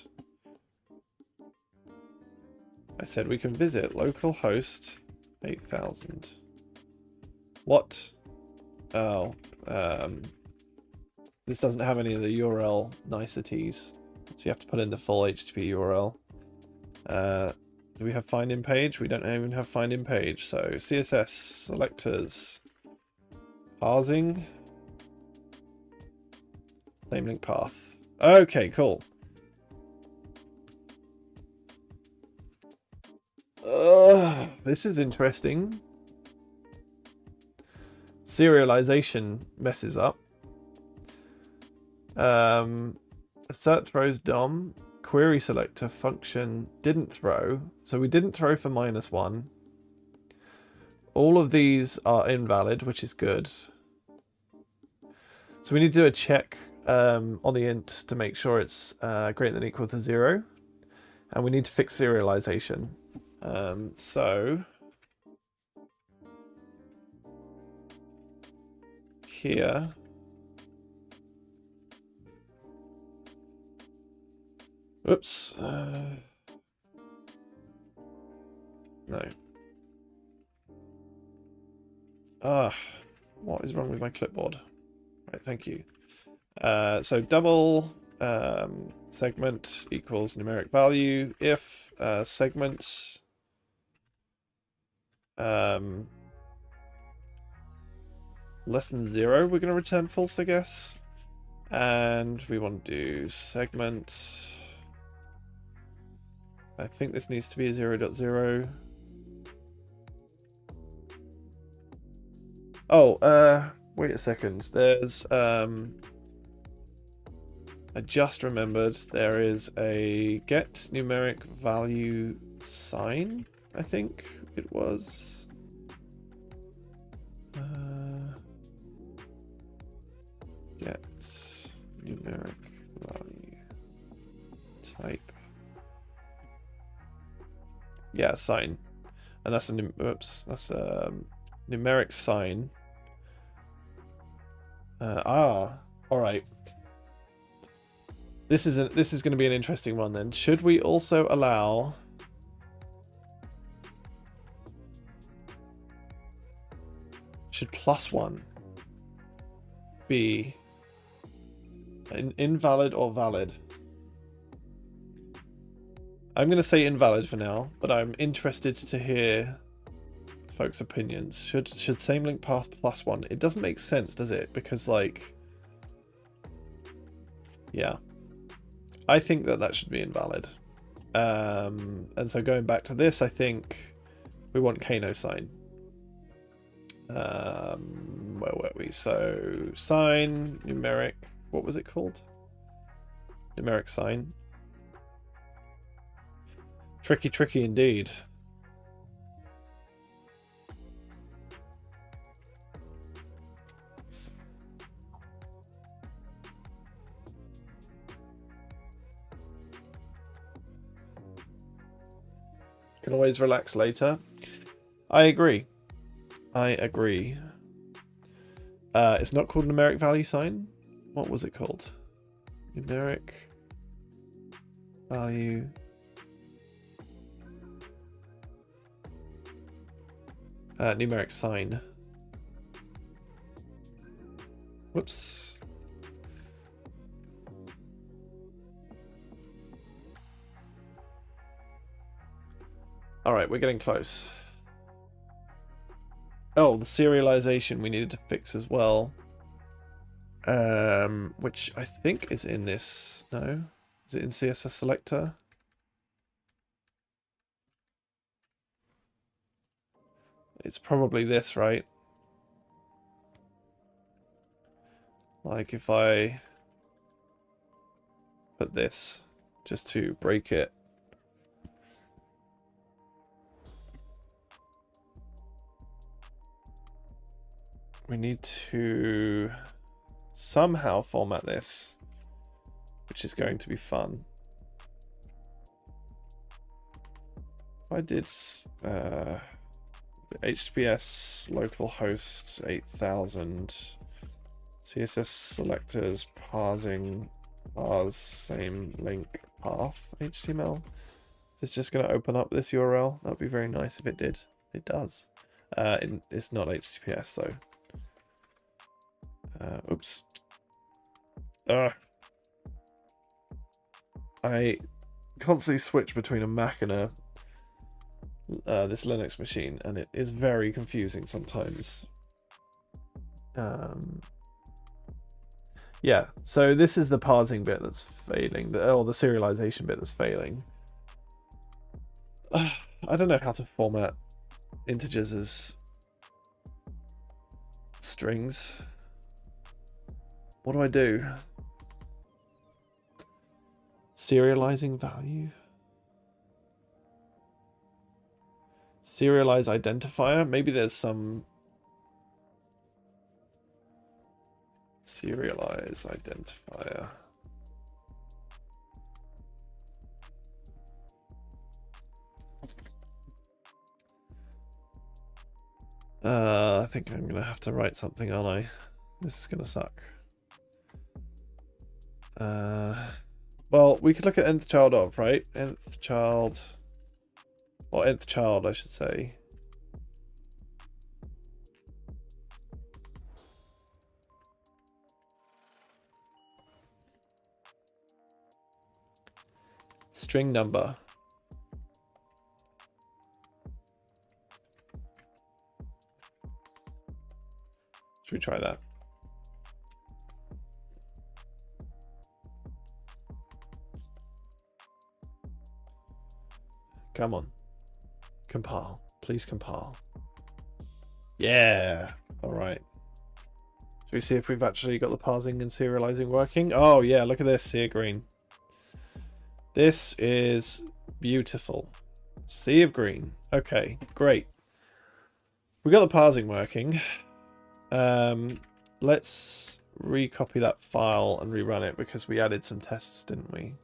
I said we can visit localhost 8000. What? Oh, this doesn't have any of the URL niceties, so you have to put in the full HTTP URL. Do we have find in page? We don't even have find in page. So CSS, selectors, parsing, same link path. Okay, cool. This is interesting. Serialization messes up. Assert throws DOM. Query selector function didn't throw. So we didn't throw for -1. All of these are invalid, which is good. So we need to do a check on the int to make sure it's greater than or equal to 0. And we need to fix serialization. So here, oops, no. What is wrong with my clipboard? Right, thank you. So double segment equals numeric value if segment less than 0, we're going to return false, I guess. And we want to do segment. I think this needs to be a 0.0. Oh, wait a second. There's I just remembered there is a get numeric value sign, I think it was. Get numeric value type. Yeah, sign. And that's a numeric sign. All right. This is going to be an interesting one then. Should we also allow should +1 be invalid or valid? I'm going to say invalid for now, but I'm interested to hear folks' opinions. Should same link path plus one? It doesn't make sense, does it? Because like, yeah, I think that should be invalid. And so going back to this, I think we want Kano sign. Where were we? So sign, numeric, what was it called? Numeric sign. Tricky indeed. Can always relax later. I agree. It's not called numeric value sign. What was it called? Numeric value. Numeric sign. Whoops. All right, we're getting close. Oh, the serialization we needed to fix as well. Which I think is in this. No? Is it in CSS selector? It's probably this, right? Like if I put this just to break it. We need to somehow format this, which is going to be fun. I did the HTTPS localhost 8000 CSS selectors parsing parse same link path HTML. Is this just going to open up this URL? That would be very nice if it did. It does. It's not HTTPS though. Oops. I constantly switch between a Mac and a this Linux machine, and it is very confusing sometimes. Yeah, so this is the parsing bit that's failing, or the serialization bit that's failing. I don't know how to format integers as strings. What do I do? Serializing value? Serialize identifier? Maybe there's some serialize identifier. I think I'm gonna have to write something, aren't I? This is gonna suck. Well, we could look at nth child of, right? Nth child, or nth child, I should say. String number. Should we try that? Come on. Compile. Please compile. Yeah. All right. Should we see if we've actually got the parsing and serializing working? Oh, yeah. Look at this. Sea of green. This is beautiful. Sea of green. Okay, great. We got the parsing working. Let's recopy that file and rerun it because we added some tests, didn't we?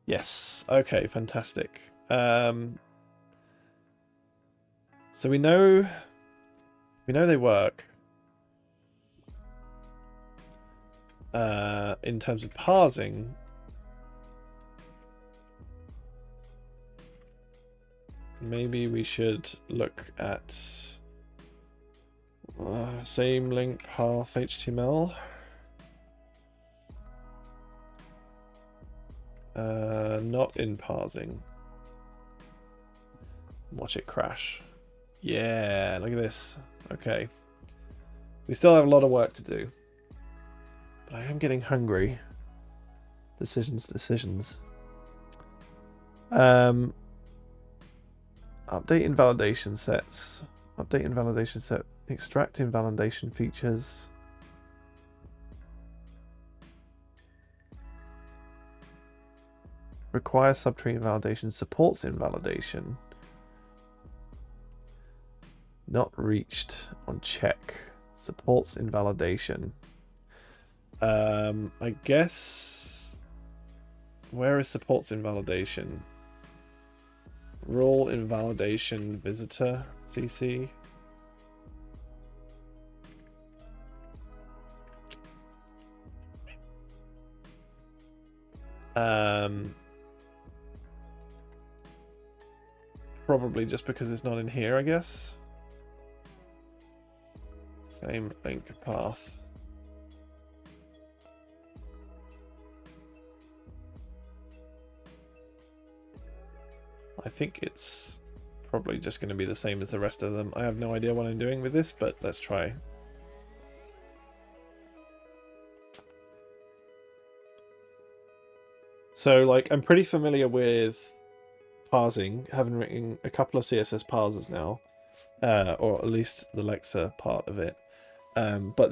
Yes. Okay, fantastic. So we know they work. In terms of parsing, maybe we should look at same link path HTML. Not in parsing. Watch it crash. Yeah, look at this. Okay. We still have a lot of work to do. But I am getting hungry. Decisions. Update invalidation sets. Update invalidation set. Extract invalidation features. Require subtree invalidation. Supports invalidation. Not reached on check. Supports invalidation. I guess... Where is supports invalidation? Rule invalidation visitor CC. Probably just because it's not in here, I guess. Same link path. I think it's probably just going to be the same as the rest of them. I have no idea what I'm doing with this, but let's try. So, like, I'm pretty familiar with parsing, having written a couple of CSS parsers now, or at least the Lexa part of it. But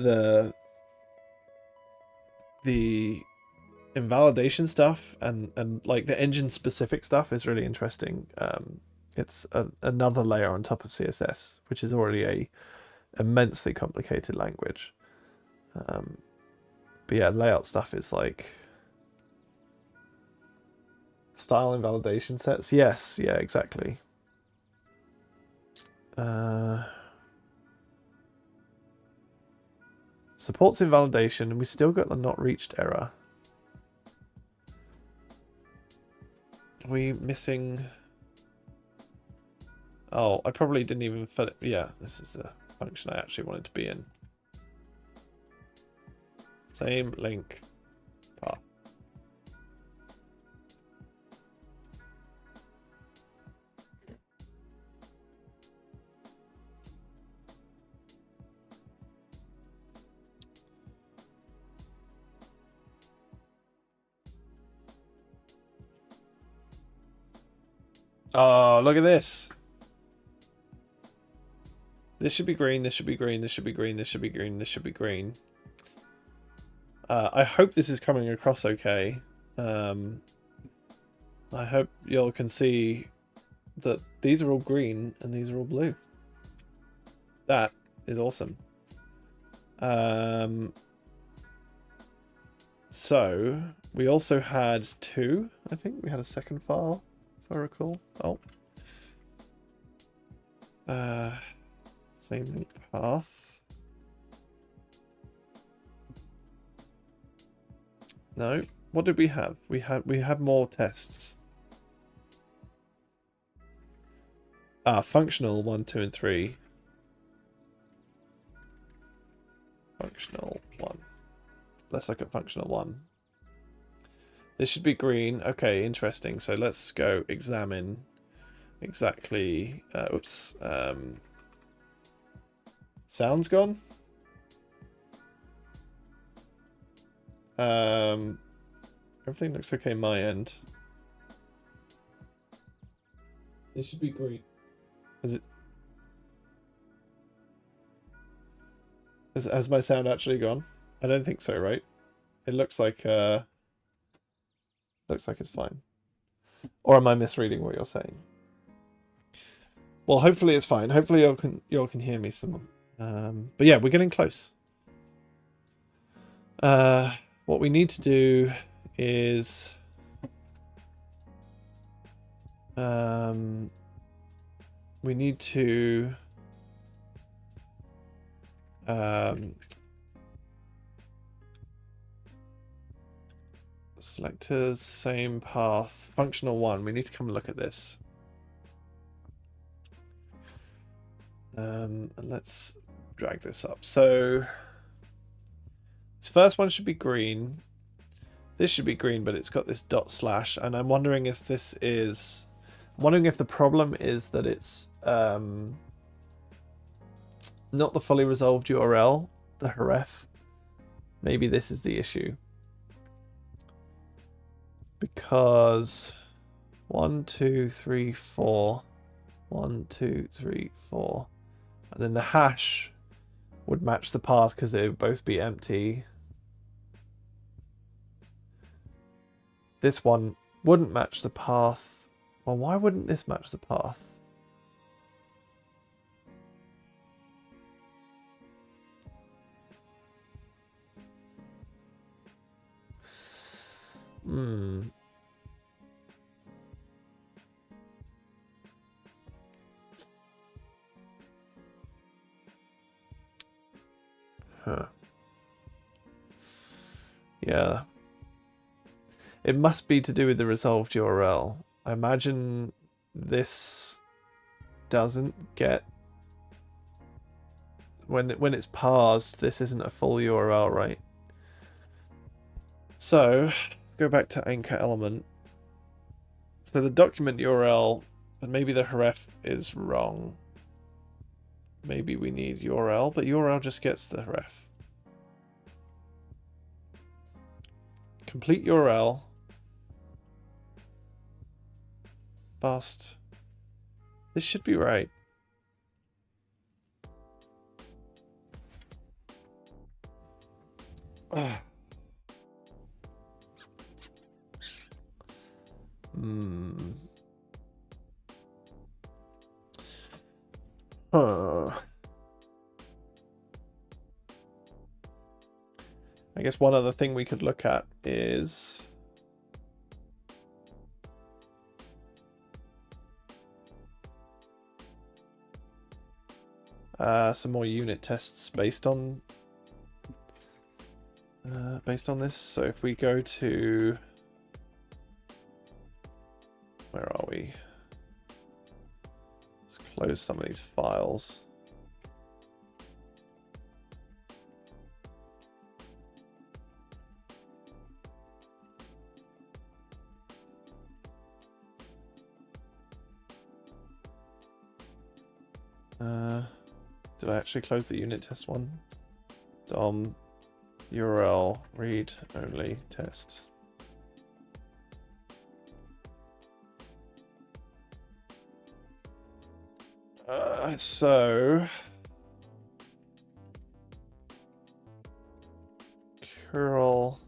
the invalidation stuff and like the engine specific stuff is really interesting. It's another layer on top of CSS, which is already a immensely complicated language. But yeah, layout stuff is like style invalidation sets. Yes, yeah, exactly. Supports invalidation, and we still got the not reached error. Are we missing? Oh, I probably didn't even fill it. Yeah, this is the function I actually wanted to be in. Same link path. Oh, look at this. This should be green, this should be green, this should be green, this should be green, this should be green. I hope this is coming across okay. I hope y'all can see that these are all green and these are all blue. That is awesome. So, we also had two, I think. We had a second file, if I recall. Oh. Same link path. No. What did we have? We have more tests. Functional 1, 2, and 3. Functional 1. Let's look at functional 1. This should be green. Okay, interesting. So let's go examine exactly. Oops. Sound's gone. Everything looks okay my end. This should be green. Is it? Has my sound actually gone? I don't think so, right? It looks like it's fine. Or am I misreading what you're saying? Well, hopefully it's fine. Hopefully y'all can hear me some. But yeah, we're getting close. What we need to do is we need to selectors, same path, functional 1. We need to come and look at this. And let's drag this up. So this first one should be green. This should be green, but it's got this dot slash, and I'm wondering if this is... I'm wondering if the problem is that it's not the fully resolved URL, the href. Maybe this is the issue. Because 1, 2, 3, 4. 1, 2, 3, 4. And then the hash would match the path because they would both be empty. This one wouldn't match the path. Well, why wouldn't this match the path? Huh. Yeah. It must be to do with the resolved URL. I imagine this doesn't get... When it's parsed, this isn't a full URL, right? So, let's go back to anchor element. So the document URL, but maybe the href is wrong. Maybe we need URL, but URL just gets the href. Complete URL. Bust. This should be right. Huh. I guess one other thing we could look at is some more unit tests based on this. So if we go to, where are we? Let's close some of these files. Did I actually close the unit test one? DOM URL read only test. So curl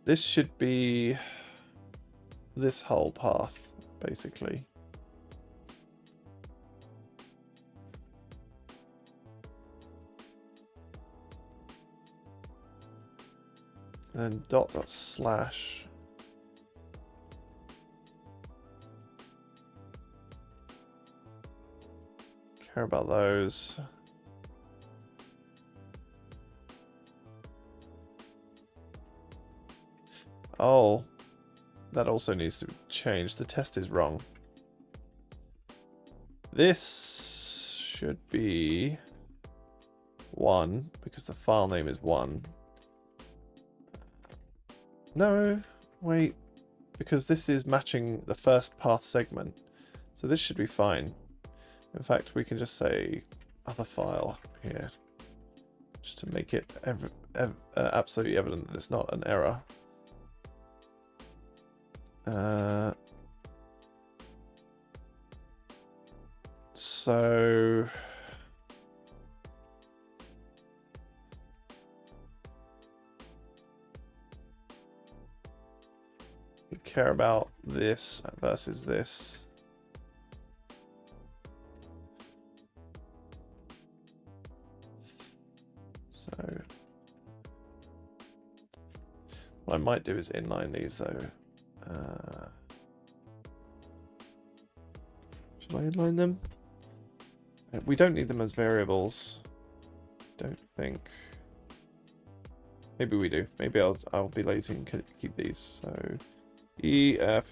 this should be this whole path, basically. And then .. slash. Care about those. Oh. That also needs to change. The test is wrong. This should be 1 because the file name is 1. No, wait, because this is matching the first path segment. So this should be fine. In fact, we can just say other file here just to make it absolutely evident that it's not an error. So we care about this versus this. So what I might do is inline these though. Should I inline them? We don't need them as variables. Don't think. Maybe we do. Maybe I'll be lazy and keep these. So E, F,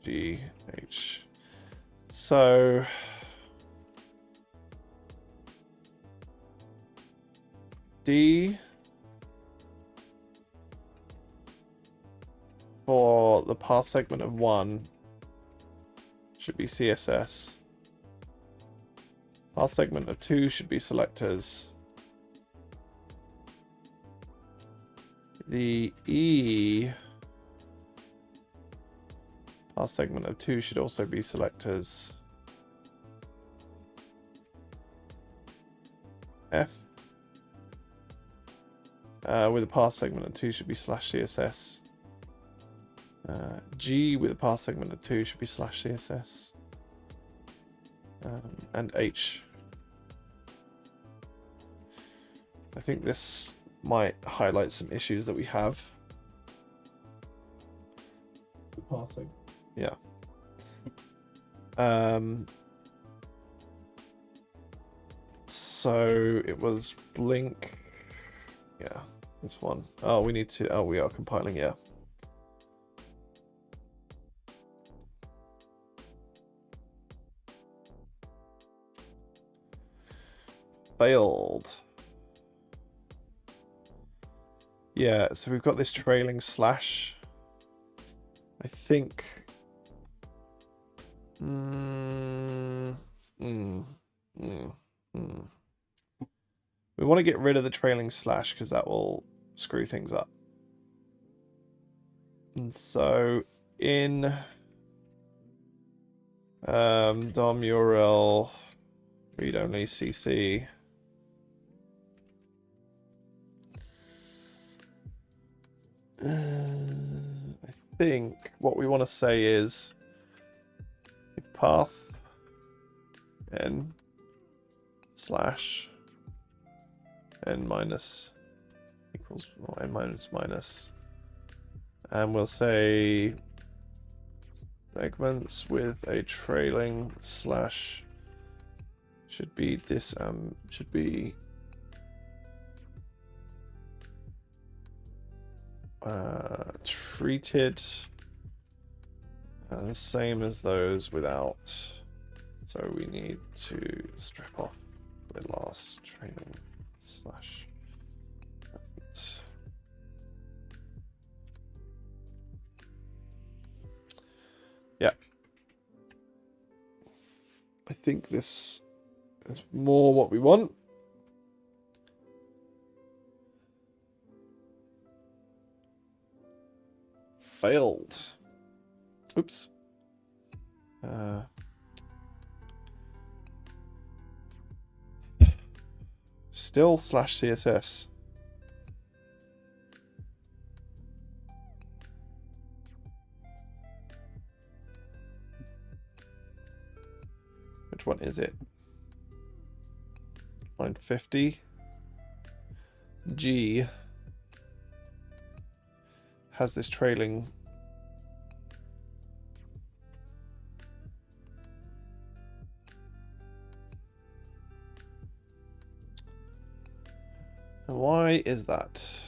G, H. So D for the path segment of 1 should be CSS. Path segment of 2 should be selectors. The E path segment of 2 should also be selectors. F with a path segment of 2 should be /CSS. G with a path segment of 2 should be /CSS. And H. I think this might highlight some issues that we have. The pathing. Yeah. So it was blink. Yeah, this one. Oh, we need to. Oh, we are compiling. Yeah. Failed. Yeah, so we've got this trailing slash. I think. We want to get rid of the trailing slash because that will screw things up. And so in DOM URL read only CC. I think what we want to say is path n slash n minus equals or n minus minus, and we'll say segments with a trailing slash should be treated the same as those without. So we need to strip off the last trailing slash. Yeah. I think this is more what we want. Failed. Oops. Still /CSS. Which one is it? Line 50. G has this trailing. And why is that?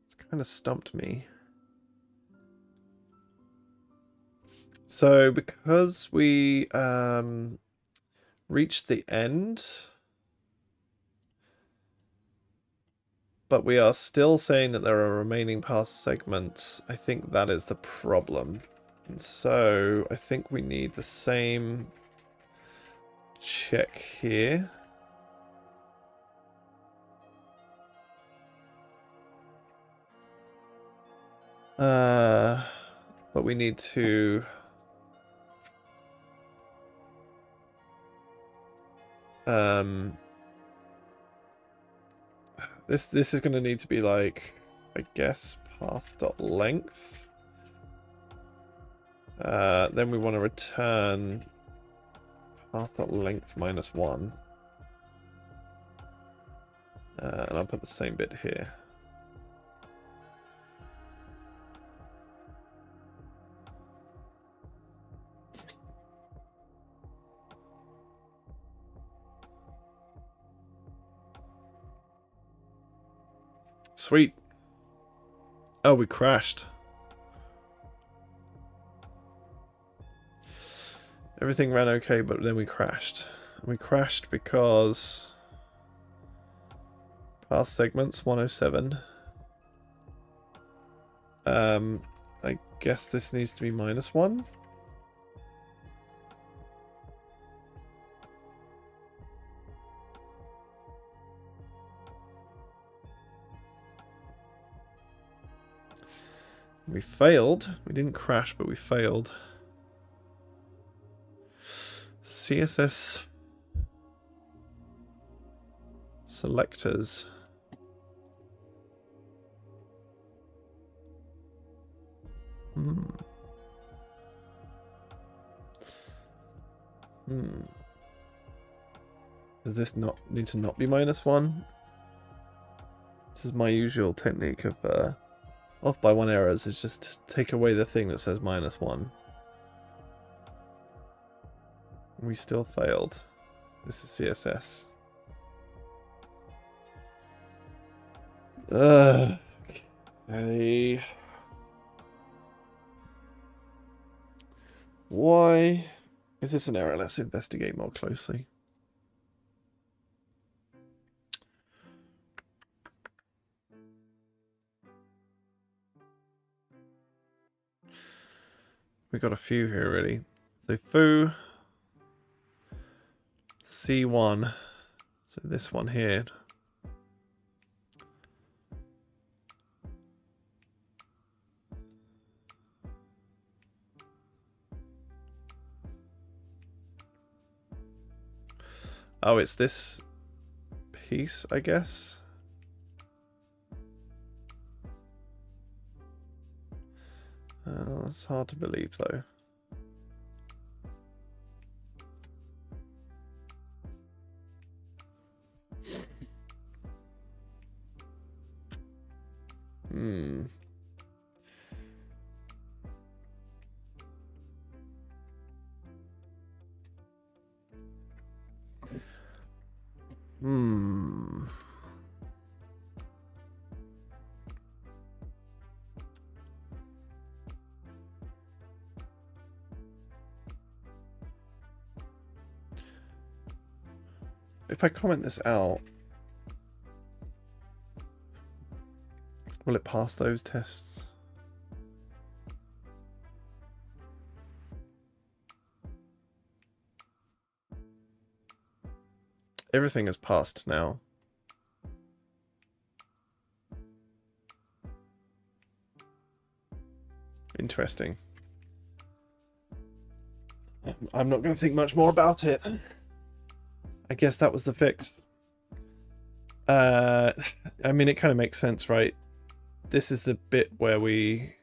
It's kind of stumped me. So because we reached the end, but we are still saying that there are remaining path segments, I think that is the problem. And so I think we need the same check here. But we need to this is going to need to be like, I guess, path.length. Then we want to return path.length -1. And I'll put the same bit here. Sweet. Oh, we crashed. Everything ran okay, but then we crashed. We crashed because path segments 107. I guess this needs to be -1. We failed. We didn't crash, but we failed. CSS selectors. Does this not need to not be -1? This is my usual technique of off by 1 errors, is just take away the thing that says -1. We still failed. This is CSS. Okay. Why is this an error? Let's investigate more closely. We got a few here already. So foo C1. So this one here. Oh, it's this piece, I guess. That's hard to believe, though. If I comment this out, will it pass those tests? Everything has passed now. Interesting. I'm not going to think much more about it. I guess that was the fix. I mean, it kind of makes sense, right? This is the bit where we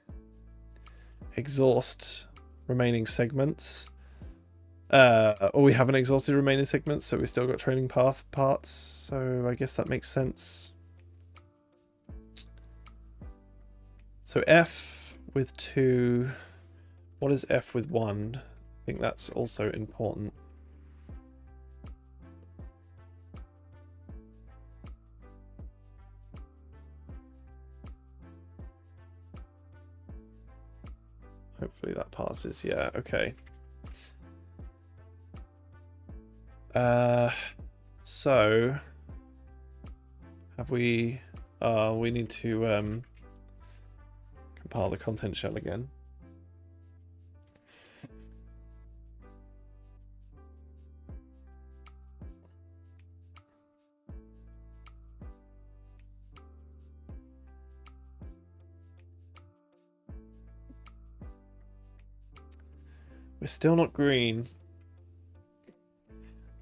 exhaust remaining segments. Or we haven't exhausted remaining segments, so we've still got training path parts. So I guess that makes sense. So F with 2. What is F with 1? I think that's also important. Hopefully that passes. Yeah, okay. So have we we need to compile the content shell again. We're still not green.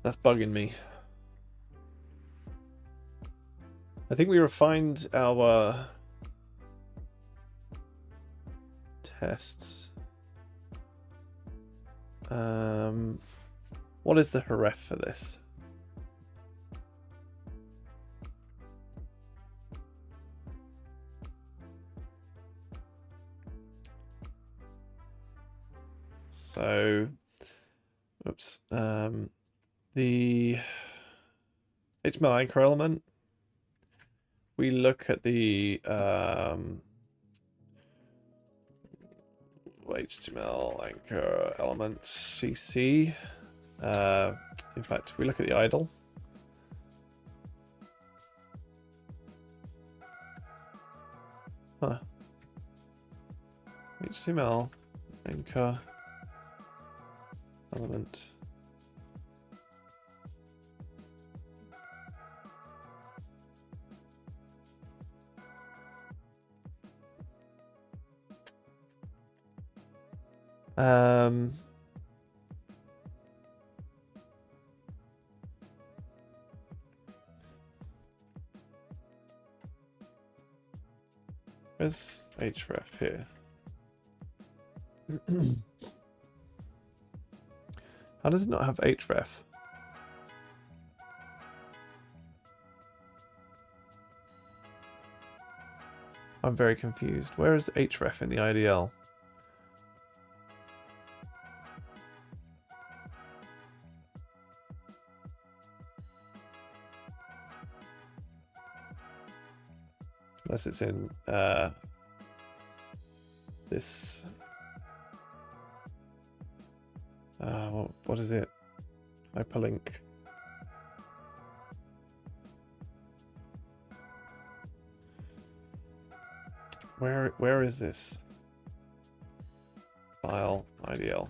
That's bugging me. I think we refined our tests. What is the href for this? So, oops. The HTML anchor element, we look at the HTML anchor elements CC. In fact, if we look at the idle, HTML anchor element. Where's href here? How does it not have href? I'm very confused. Where is the href in the IDL? Unless it's in this. What is it? Hyperlink. Where is this? File IDL.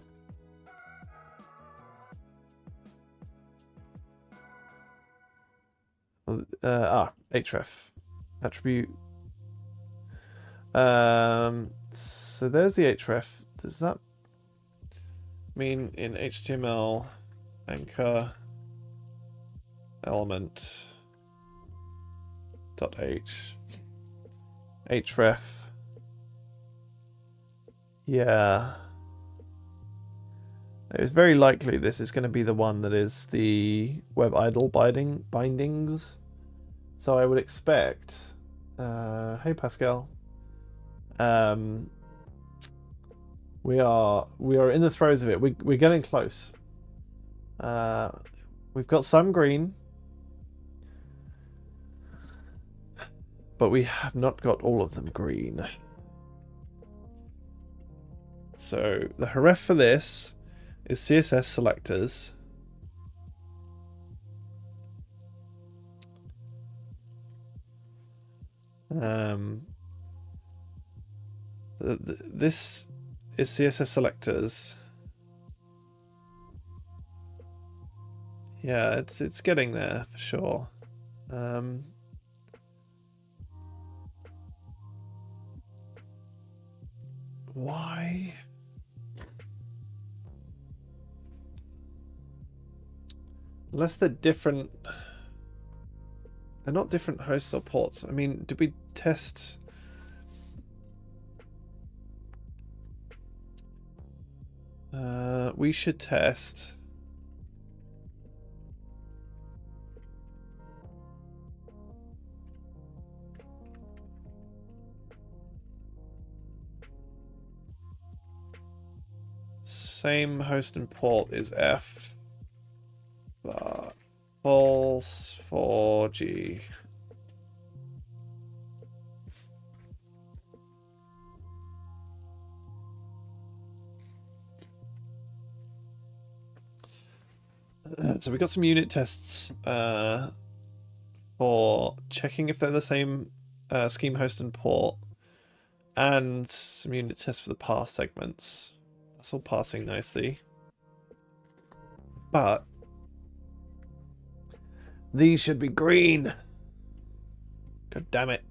Href attribute. So there's the href. Does that mean in HTML anchor element .h href? Yeah, it's very likely this is going to be the one that is the web idle bindings. So I would expect. Hey Pascal. We are in the throes of it. We're getting close. We've got some green, but we have not got all of them green. So the href for this is CSS selectors. This is CSS selectors. Yeah, it's getting there for sure. Why? Unless they're different. They're not different hosts or ports. I mean, did we test? We should test. Same host and port is F, but false for G. So we got some unit tests for checking if they're the same scheme host and port, and some unit tests for the parse segments. That's all passing nicely. But these should be green. God damn it.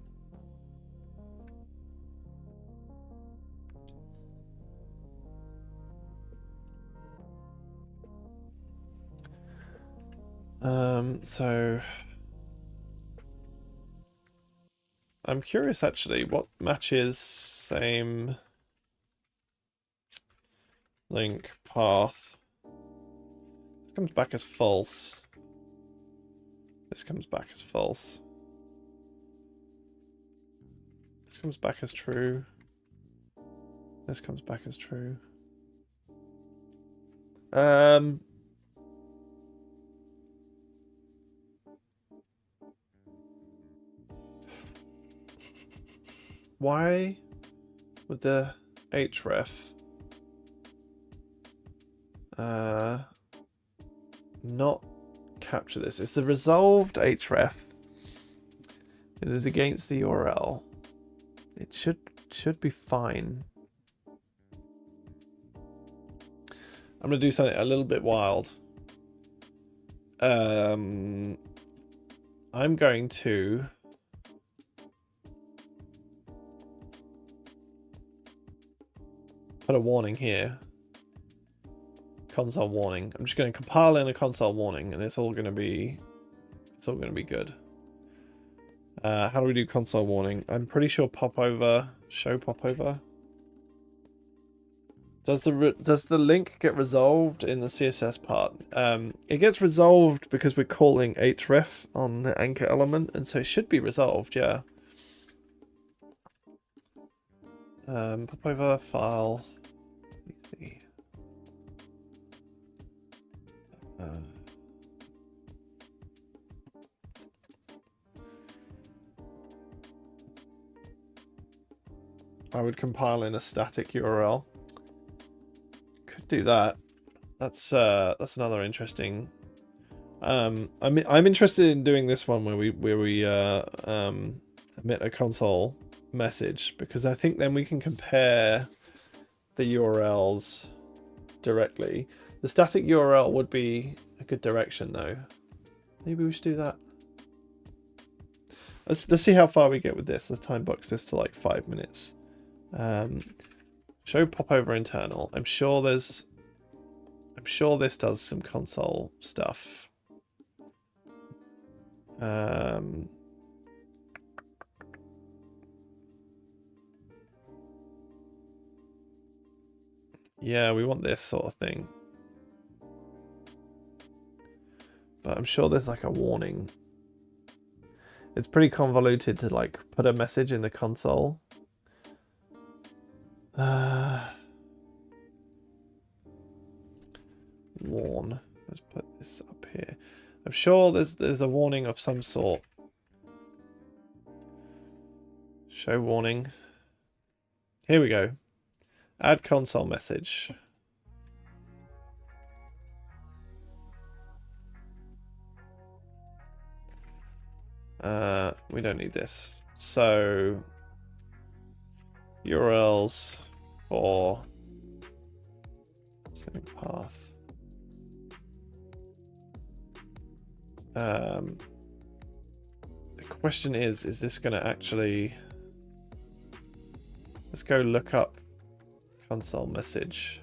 So I'm curious actually what matches same link path. This comes back as false. This comes back as false. This comes back as true. This comes back as true. why would the href not capture this? It's the resolved href. It is against the URL. It should be fine. I'm gonna do something a little bit wild. I'm going to put a warning here. Console warning. I'm just going to compile in a console warning, and it's all going to be good. How do we do console warning? I'm pretty sure popover, show popover. Does the link get resolved in the CSS part? It gets resolved because we're calling href on the anchor element, and so it should be resolved, yeah. Popover file. Let me see. I would compile in a static URL. Could do that. That's another interesting. I'm interested in doing this one where we emit a console message, because I think then we can compare the URLs directly. The static URL would be a good direction though. Maybe we should do that. Let's see how far we get with this. Let's time box this to like 5 minutes. Show popover internal. I'm sure this does some console stuff. Yeah, we want this sort of thing. But I'm sure there's like a warning. It's pretty convoluted to like put a message in the console. Warn. Let's put this up here. I'm sure there's a warning of some sort. Show warning. Here we go. Add console message. We don't need this. So URLs for same path. The question is this going to actually... Let's go look up console message.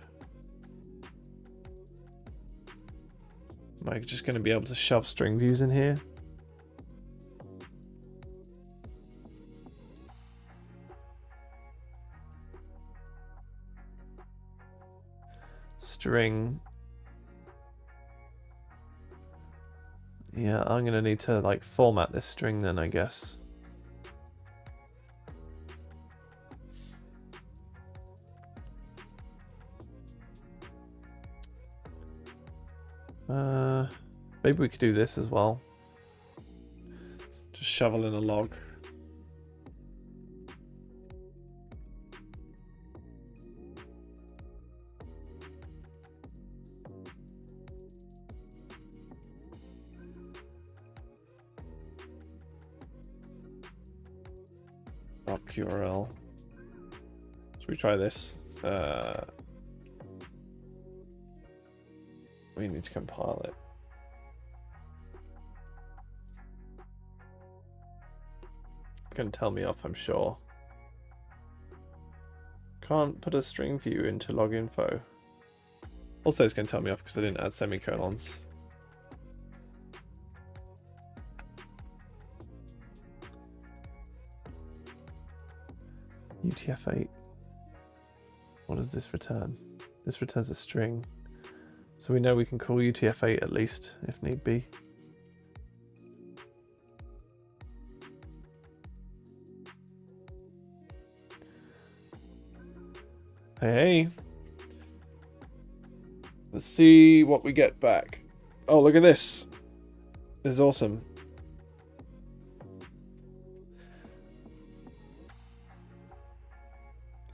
Am I just going to be able to shove string views in here? String. Yeah, I'm going to need to like format this string then, I guess. Maybe we could do this as well. Just shovel in a log. Up URL. Should we try this? We need to compile it. It's going to tell me off, I'm sure. Can't put a string view into log info. Also, it's going to tell me off because I didn't add semicolons. UTF-8. What does this return? This returns a string. So we know we can call UTF-8 at least, if need be. Hey. Let's see what we get back. Oh, look at this. This is awesome.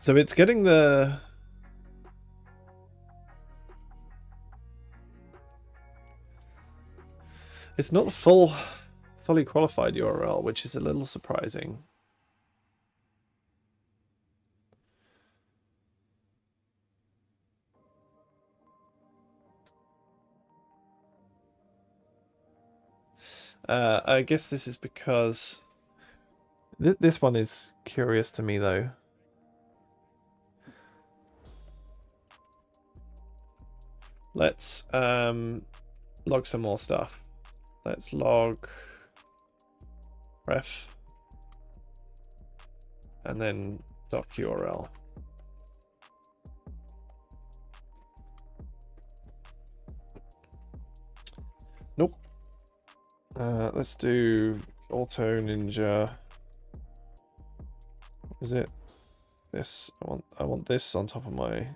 So it's getting the... It's not the fully qualified URL, which is a little surprising. I guess this is because this one is curious to me though. Let's log some more stuff. Let's log ref and then doc URL. Nope. Let's do auto ninja. Is it this? I want this on top of my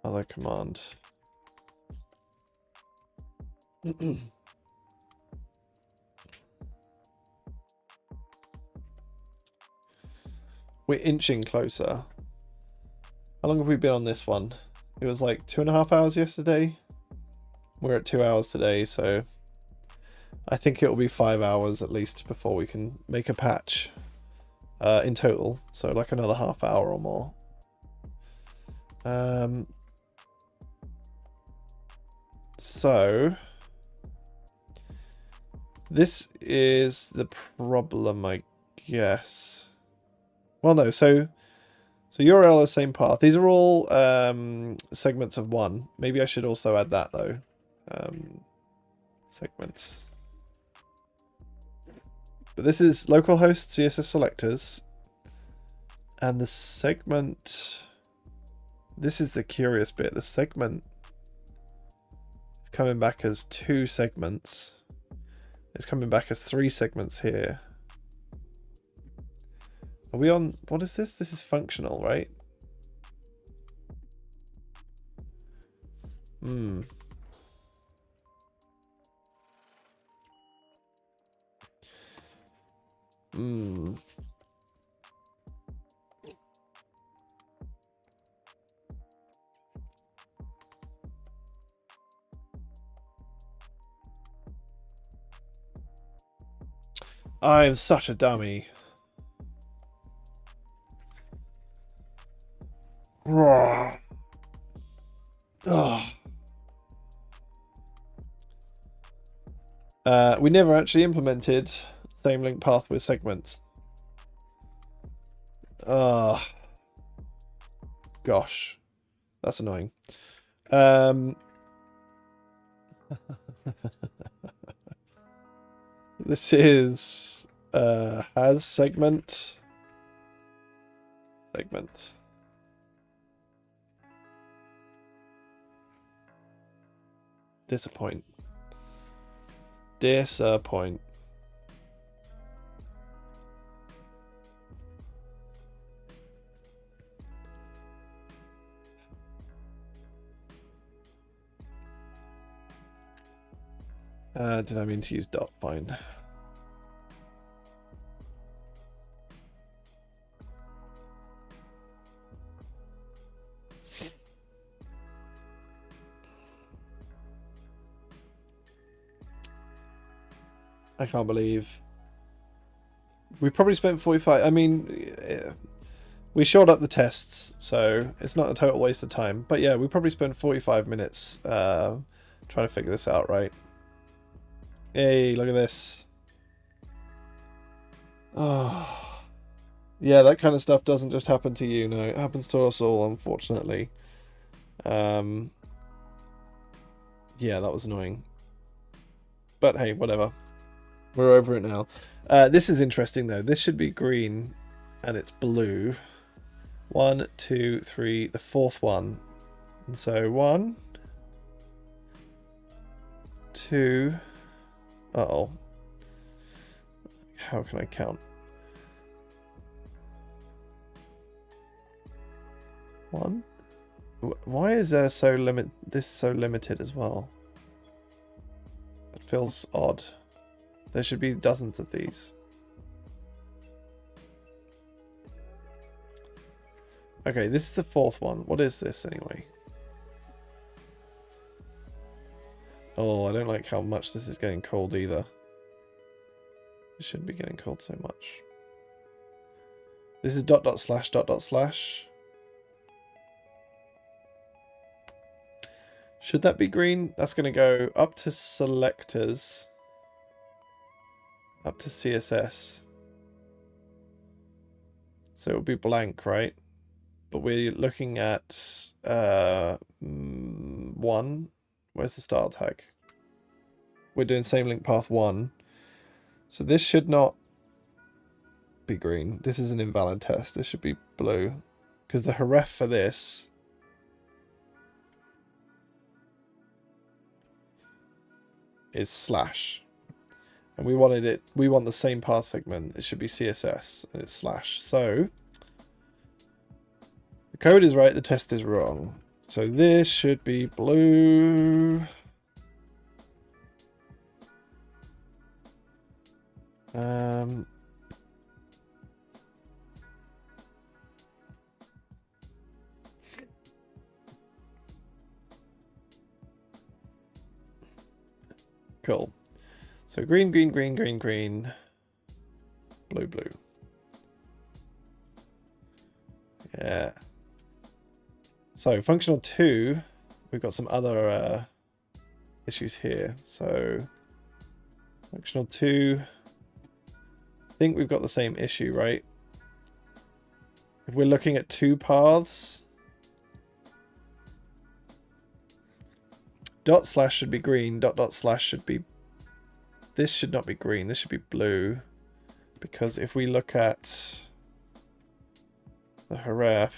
other command. We're inching closer. How long have we been on this one? It was like 2.5 hours yesterday. We're at 2 hours today, so I think it will be 5 hours at least before we can make a patch in total. So like another half hour or more. So this is the problem, I guess. Well, no, so URL is same path. These are all segments of one. Maybe I should also add that though. Segments. But this is localhost CSS selectors. And the segment, this is the curious bit. The segment is coming back as 2 segments. It's coming back as 3 segments here. Are we on, what is this? This is functional, right? I'm such a dummy. Oh. We never actually implemented same link path with segments. Gosh, that's annoying. This is has segment. Disappoint. Disappoint. Did I mean to use dot? Fine. I can't believe we probably spent 45. I mean, we shored up the tests, so it's not a total waste of time. But yeah, we probably spent 45 minutes trying to figure this out, right? Hey, look at this. Oh, yeah, that kind of stuff doesn't just happen to you. No, it happens to us all, unfortunately. Yeah, that was annoying. But hey, whatever. We're over it now. This is interesting though. This should be green and it's blue. 1, 2, 3, the 4th one. And so 1, 2. Uh-oh. How can I count? 1. Why is there this so limited as well? It feels odd. There should be dozens of these. Okay, this is the fourth one. What is this anyway? Oh, I don't like how much this is getting cold either. It shouldn't be getting cold so much. This is dot dot slash dot dot slash. Should that be green? That's going to go up to selectors. Up to CSS. So it will be blank, right? But we're looking at 1. Where's the style tag? We're doing same link path 1. So this should not be green. This is an invalid test. This should be blue. Because the href for this is slash. And we want the same path segment. It should be CSS and it's slash. So the code is right, the test is wrong. So this should be blue. Cool. So green, green, green, green, green, blue, blue. Yeah. So functional 2, we've got some other issues here. So functional 2, I think we've got the same issue, right? If we're looking at 2 paths, dot slash should be green, dot dot slash should be, this should not be green, this should be blue. Because if we look at the href,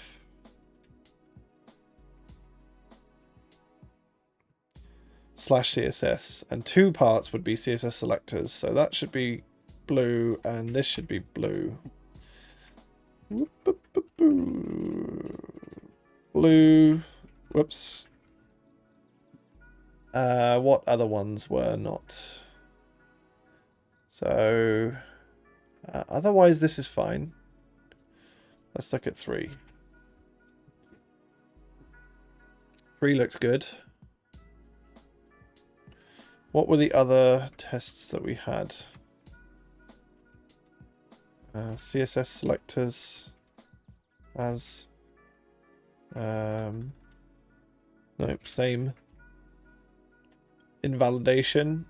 slash CSS, and 2 parts would be CSS selectors, so that should be blue and this should be blue. Blue. Whoops. What other ones were not? So otherwise this is fine. Let's look at 3. 3 looks good. What were the other tests that we had? CSS selectors as nope, same invalidation,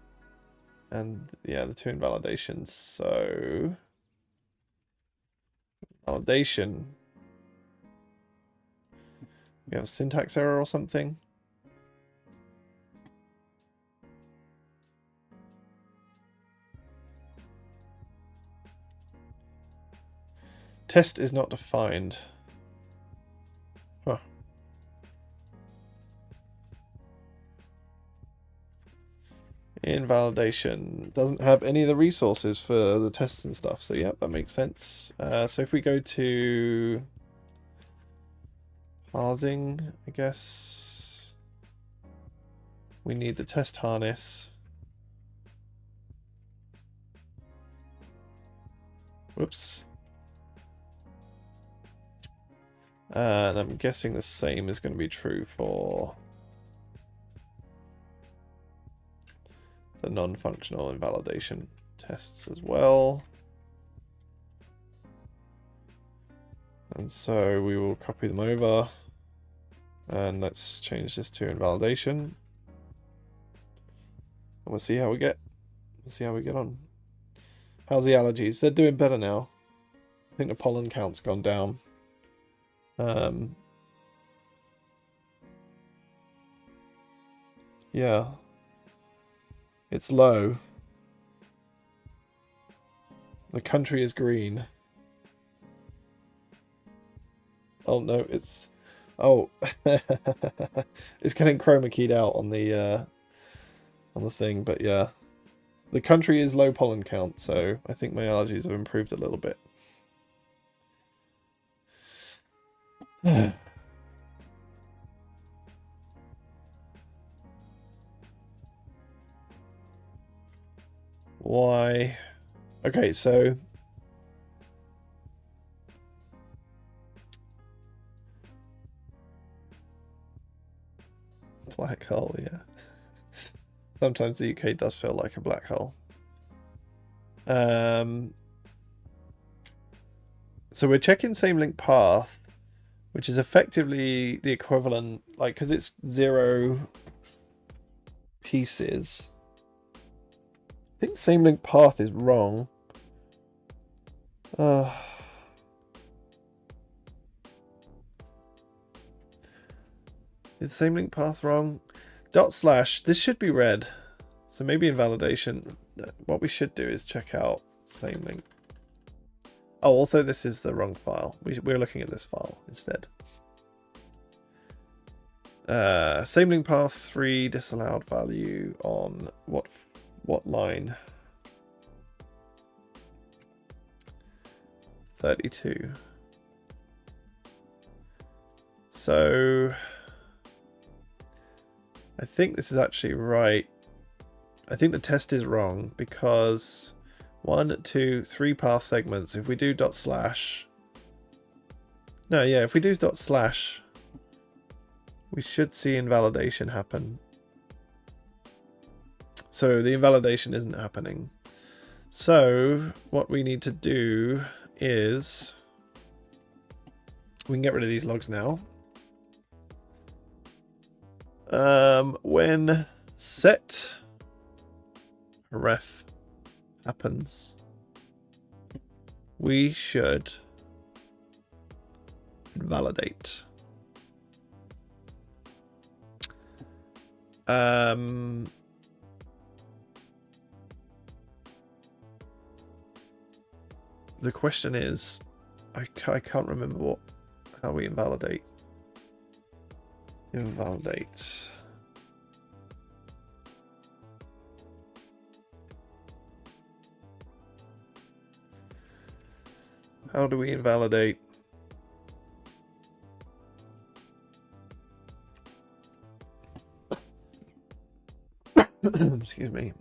and yeah, the 2 invalidations. So validation, we have a syntax error or something. Test is not defined. Huh. Invalidation doesn't have any of the resources for the tests and stuff. So yeah, that makes sense. So if we go to parsing, I guess we need the test harness. Whoops. And I'm guessing the same is going to be true for the non-functional invalidation tests as well. And so we will copy them over. And let's change this to invalidation. And we'll see how we get. We'll see how we get on. How's the allergies? They're doing better now. I think the pollen count's gone down. Yeah. It's low. The country is green. Oh no, it's... Oh. It's getting chroma keyed out on the thing, but yeah. The country is low pollen count, so I think my allergies have improved a little bit. Why? Okay, so Black hole, yeah. Sometimes the UK does feel like a black hole. So we're checking same link path, which is effectively the equivalent, like, because it's 0 pieces. I think same link path is wrong. Is same link path wrong? Dot slash, this should be red. So maybe invalidation. What we should do is check out same link. Oh, also this is the wrong file. We're looking at this file instead. Same link path 3 disallowed value on what line? 32. So I think this is actually right. I think the test is wrong because 1, 2, 3 path segments. If we do dot slash, no, yeah, if we do dot slash, we should see invalidation happen. So the invalidation isn't happening. So what we need to do is we can get rid of these logs now. When set ref happens, we should invalidate. The question is, I can't remember how we invalidate. Invalidate. How do we invalidate? Excuse me.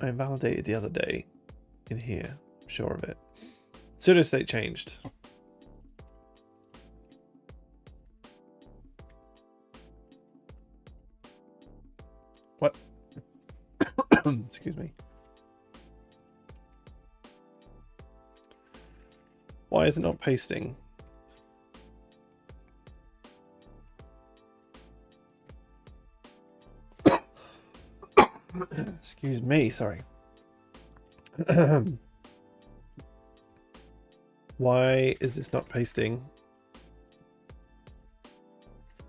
I invalidated the other day in here, I'm sure of it. Pseudo state changed. What? Excuse me. Why is it not pasting? Excuse me, sorry. Why is this not pasting?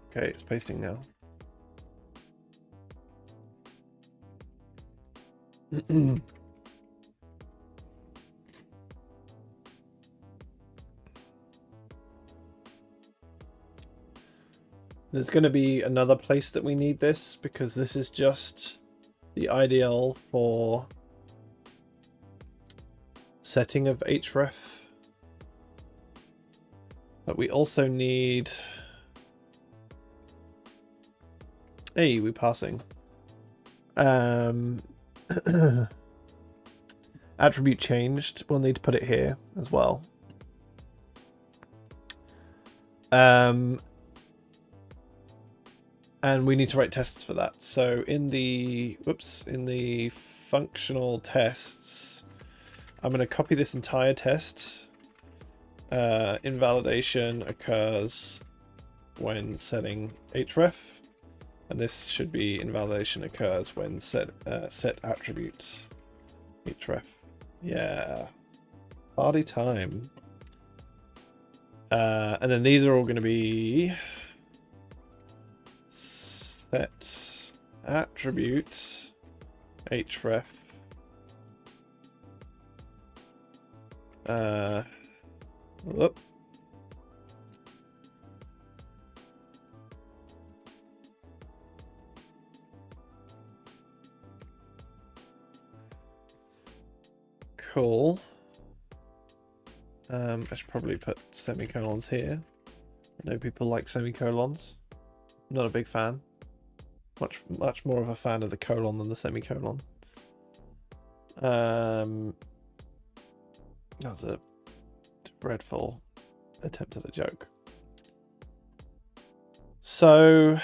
Okay, it's pasting now. There's going to be another place that we need this because this is just the IDL for setting of href. But we also need... Hey, we're passing. Attribute changed. We'll need to put it here as well. And we need to write tests for that. So in the functional tests, I'm going to copy this entire test. Invalidation occurs when setting href, and this should be invalidation occurs when set attribute href. Yeah, party time. And then these are all going to be set attribute href. Whoop. Cool. I should probably put semicolons here. I know people like semicolons. I'm not a big fan. Much more of a fan of the colon than the semicolon. That's a dreadful attempt at a joke. So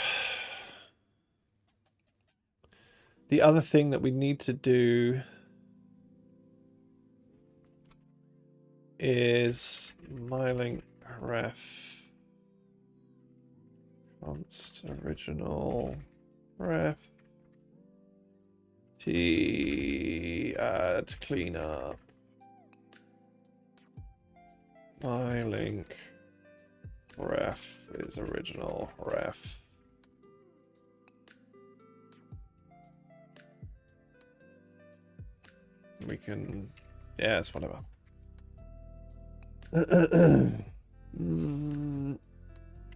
the other thing that we need to do is mylink ref const original ref t add cleanup mylink ref is original ref. We can, yeah, it's whatever.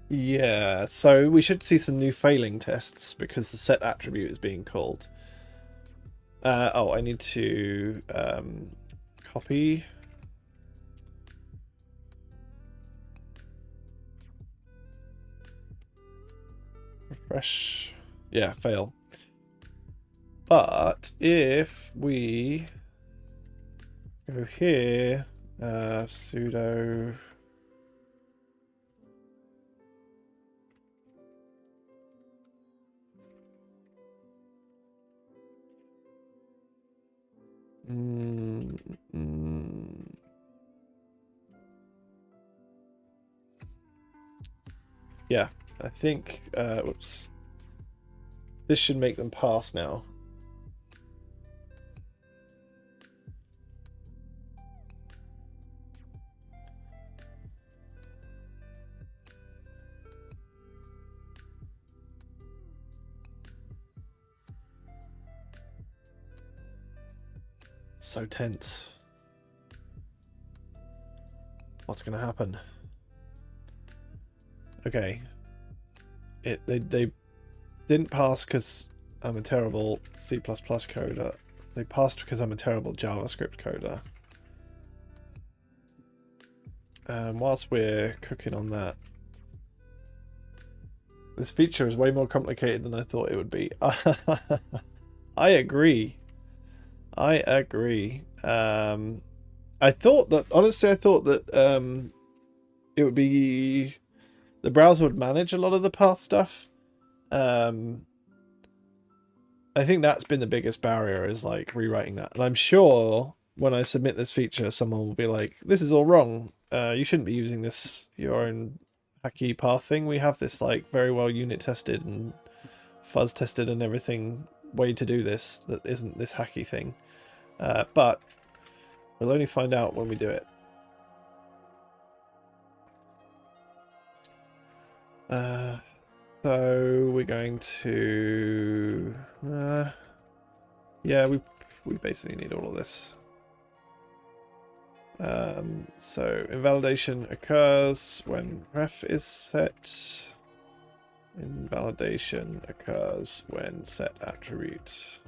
Yeah, so we should see some new failing tests because the set attribute is being called. Oh, I need to copy. Refresh. Yeah, fail. But if we go here, sudo yeah, I think whoops. This should make them pass now. So tense. What's going to happen? Okay. They didn't pass because I'm a terrible C++ coder. They passed because I'm a terrible JavaScript coder. Whilst we're cooking on that, this feature is way more complicated than I thought it would be. I agree. I agree. I thought that, honestly, I thought that it would be, the browser would manage a lot of the path stuff. I think that's been the biggest barrier, is like rewriting that. And I'm sure when I submit this feature, someone will be like, this is all wrong. You shouldn't be using this, your own hacky path thing. We have this like very well unit tested and fuzz tested and everything way to do this that isn't this hacky thing. But we'll only find out when we do it. So we're going to yeah, we basically need all of this. So invalidation occurs when ref is set. Invalidation occurs when set attribute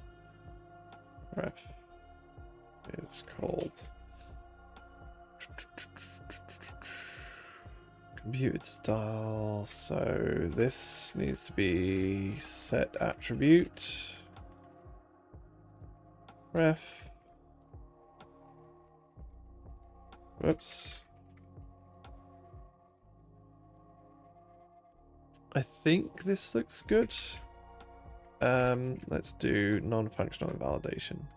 ref is called. Computed style, so this needs to be set attribute ref. Whoops. I think this looks good. Let's do non-functional invalidation.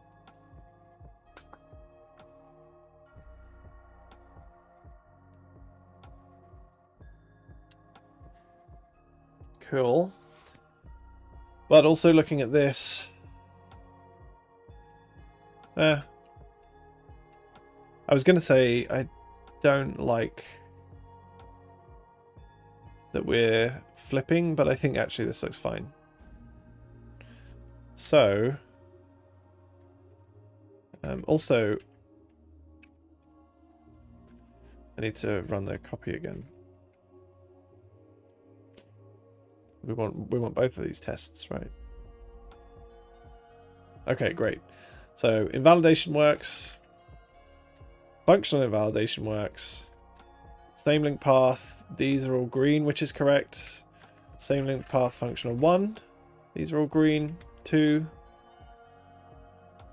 Cool. But also looking at this, I was going to say I don't like that we're flipping, but I think actually this looks fine. So, also, I need to run the copy again. We want both of these tests, right? Okay, great. So invalidation works. Functional invalidation works. Same link path. These are all green, which is correct. Same link path functional 1. These are all green. 2.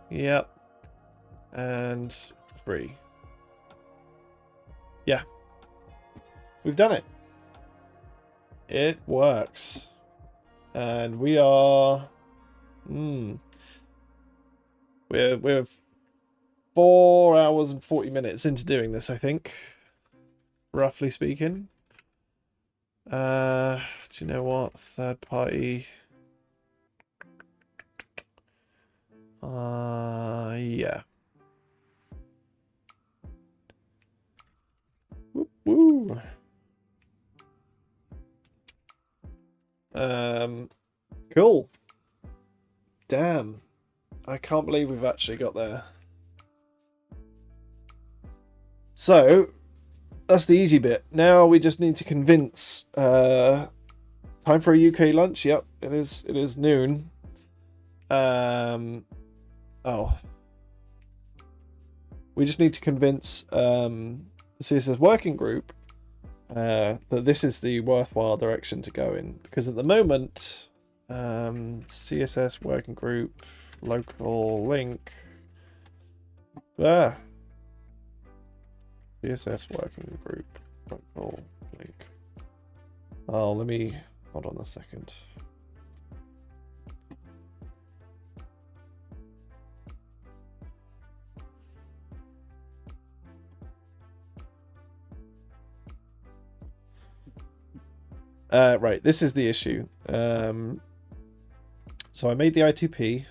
Yep. And 3. Yeah. We've done it. It works. And we are... We're 4 hours and 40 minutes into doing this, I think. Roughly speaking. Do you know what? Third party... yeah. Woo woo. Cool. Damn. I can't believe we've actually got there. So, that's the easy bit. Now we just need to convince... time for a UK lunch. Yep, it is noon. We just need to convince the CSS working group that this is the worthwhile direction to go in, because at the moment CSS working group local link CSS working group local link. Oh, let me hold on a second. Right, this is the issue. So I made the ITP,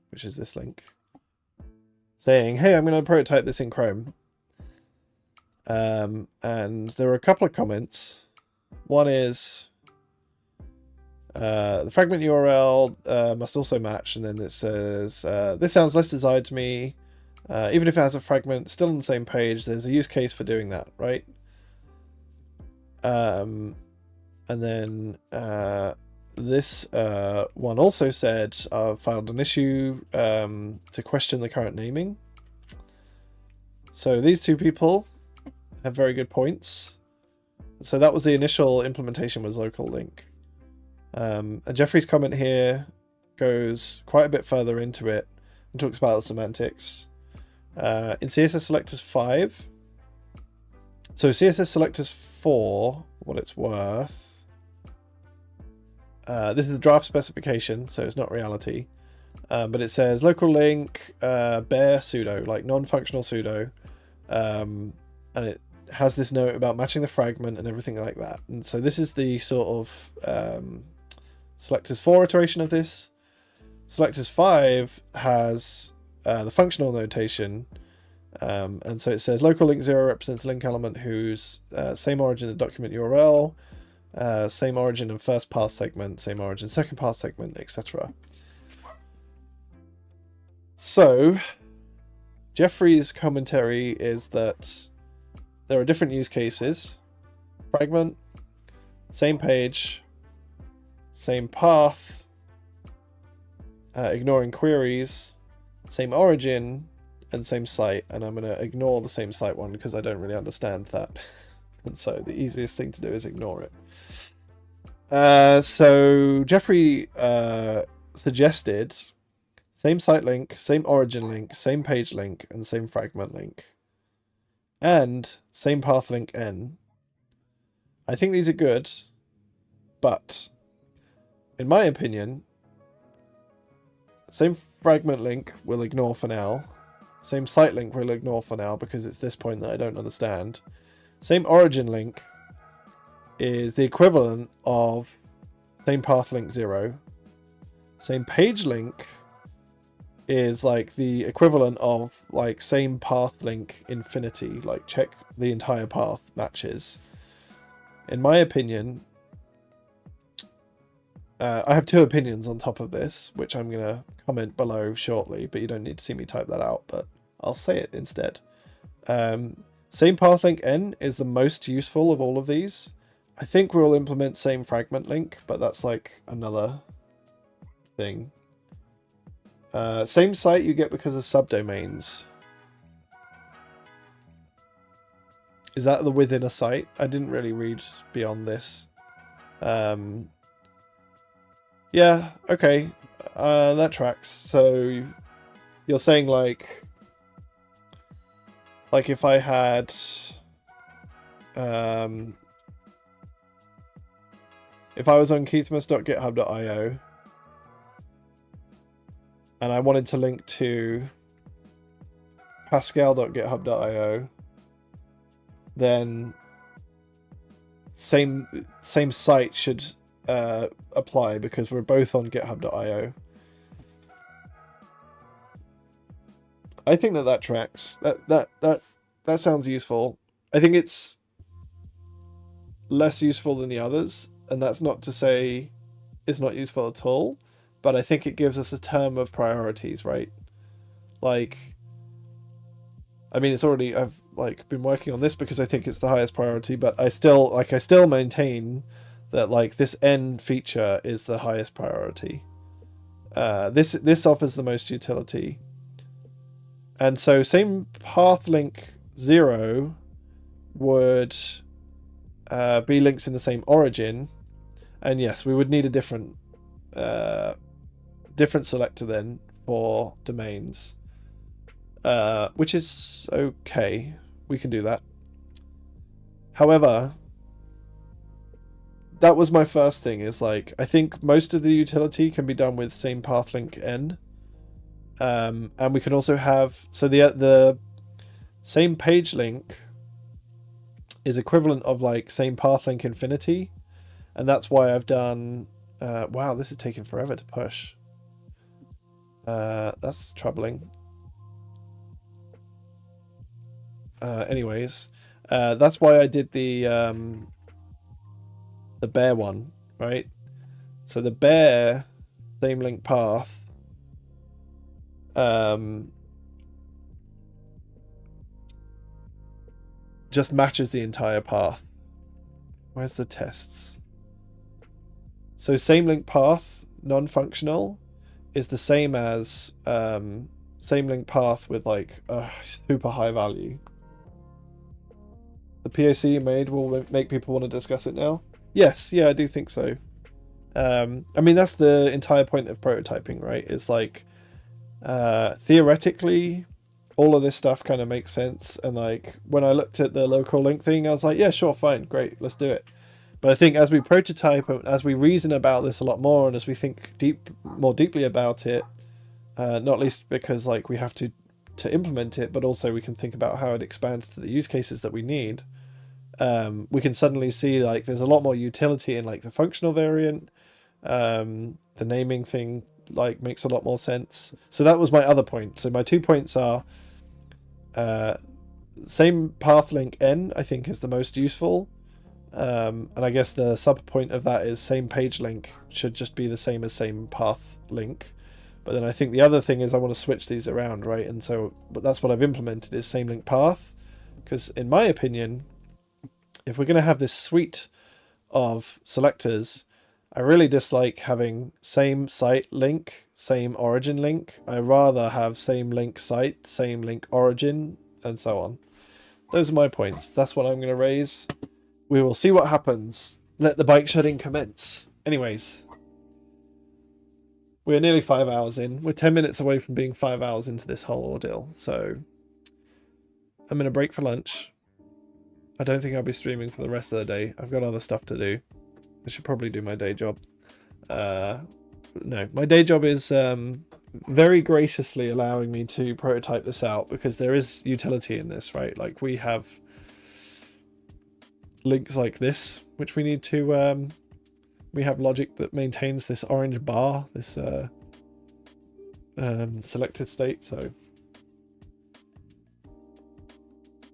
which is this link, saying, hey, I'm going to prototype this in Chrome. And there were a couple of comments. One is the fragment URL must also match, and then it says, this sounds less desired to me. Even if it has a fragment still on the same page, there's a use case for doing that, right? And then this one also said, I've filed an issue to question the current naming. So these two people have very good points. So that was the initial implementation, was local link. And Jeffrey's comment here goes quite a bit further into it and talks about the semantics. In CSS selectors 5, so CSS selectors 4, what it's worth. This is the draft specification, so it's not reality. But it says local link, bare pseudo, like non-functional pseudo. And it has this note about matching the fragment and everything like that. And so this is the sort of selectors 4 iteration of this. Selectors 5 has the functional notation. And so it says local link 0 represents a link element whose same origin in the document URL, same origin in first path segment, same origin second path segment, etc. So Jeffrey's commentary is that there are different use cases: fragment, same page, same path, ignoring queries, same origin, and same site. And I'm going to ignore the same site one because I don't really understand that. And so the easiest thing to do is ignore it. So Jeffrey suggested same site link, same origin link, same page link, and same fragment link. And same path link n. I think these are good, but in my opinion, same fragment link we'll ignore for now. Same site link we'll ignore for now because it's this point that I don't understand. Same origin link is the equivalent of same path link 0. Same page link is like the equivalent of like same path link infinity, like check the entire path matches. In my opinion, I have two opinions on top of this, which I'm going to comment below shortly, but you don't need to see me type that out, but I'll say it instead. Same path link n is the most useful of all of these. I think we'll implement same fragment link, but that's like another thing. Same site you get because of subdomains. Is that the within a site? I didn't really read beyond this. Yeah, okay. That tracks. So you're saying like if I had if I was on keithmas.github.io and I wanted to link to pascal.github.io, then same site should apply because we're both on github.io. I think that tracks. That sounds useful. I think it's less useful than the others, and that's not to say it's not useful at all, but I think it gives us a term of priorities, right? Like, I mean, it's already, I've like been working on this because I think it's the highest priority, but I still maintain that like this N feature is the highest priority. This offers the most utility. And so same path link 0 would be links in the same origin. And yes, we would need a different selector then for domains, which is okay. We can do that. However, that was my first thing, is like, I think most of the utility can be done with same path link N. And we can also have, so the same page link is equivalent of like same path link infinity, and that's why I've done wow, this is taking forever to push. That's troubling. Anyways, that's why I did the bear one, right? So the bear same link path just matches the entire path. Where's the tests? So same link path non-functional is the same as same link path with like a super high value. The POC you made will make people want to discuss it now. Yes, yeah, I do think so. I mean, that's the entire point of prototyping, right? It's like theoretically all of this stuff kind of makes sense, and like when I looked at the local link thing, I was like, yeah, sure, fine, great, let's do it. But I think as we prototype and as we reason about this a lot more, and as we think more deeply about it, not least because like we have to implement it, but also we can think about how it expands to the use cases that we need, we can suddenly see like there's a lot more utility in like the functional variant. The naming thing like makes a lot more sense. So that was my other point. So my 2 points are same path link N I think is the most useful, and I guess the sub point of that is same page link should just be the same as same path link. But then I think the other thing is I want to switch these around, right? And so, but that's what I've implemented is same link path, because in my opinion, if we're going to have this suite of selectors, I really dislike having same site link, same origin link. I rather have same link site, same link origin, and so on. Those are my points. That's what I'm going to raise. We will see what happens. Let the bike shedding commence. Anyways, we're nearly 5 hours in. We're 10 minutes away from being 5 hours into this whole ordeal. So I'm going to break for lunch. I don't think I'll be streaming for the rest of the day. I've got other stuff to do. I should probably do my day job. No, my day job is very graciously allowing me to prototype this out, because there is utility in this, right? Like we have links like this, which we need to, we have logic that maintains this orange bar, this selected state. So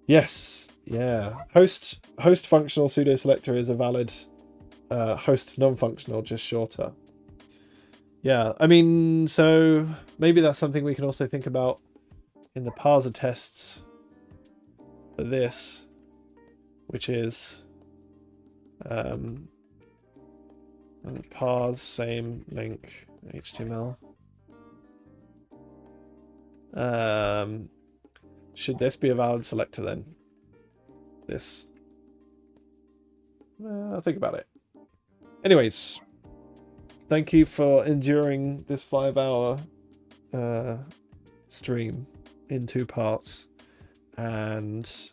yes, yeah, host functional pseudo selector is a valid host non-functional, just shorter. Yeah, I mean, so maybe that's something we can also think about in the parser tests for this, which is parse same link HTML. Should this be a valid selector then? This. I'll think about it. Anyways, thank you for enduring this 5-hour stream in 2 parts, and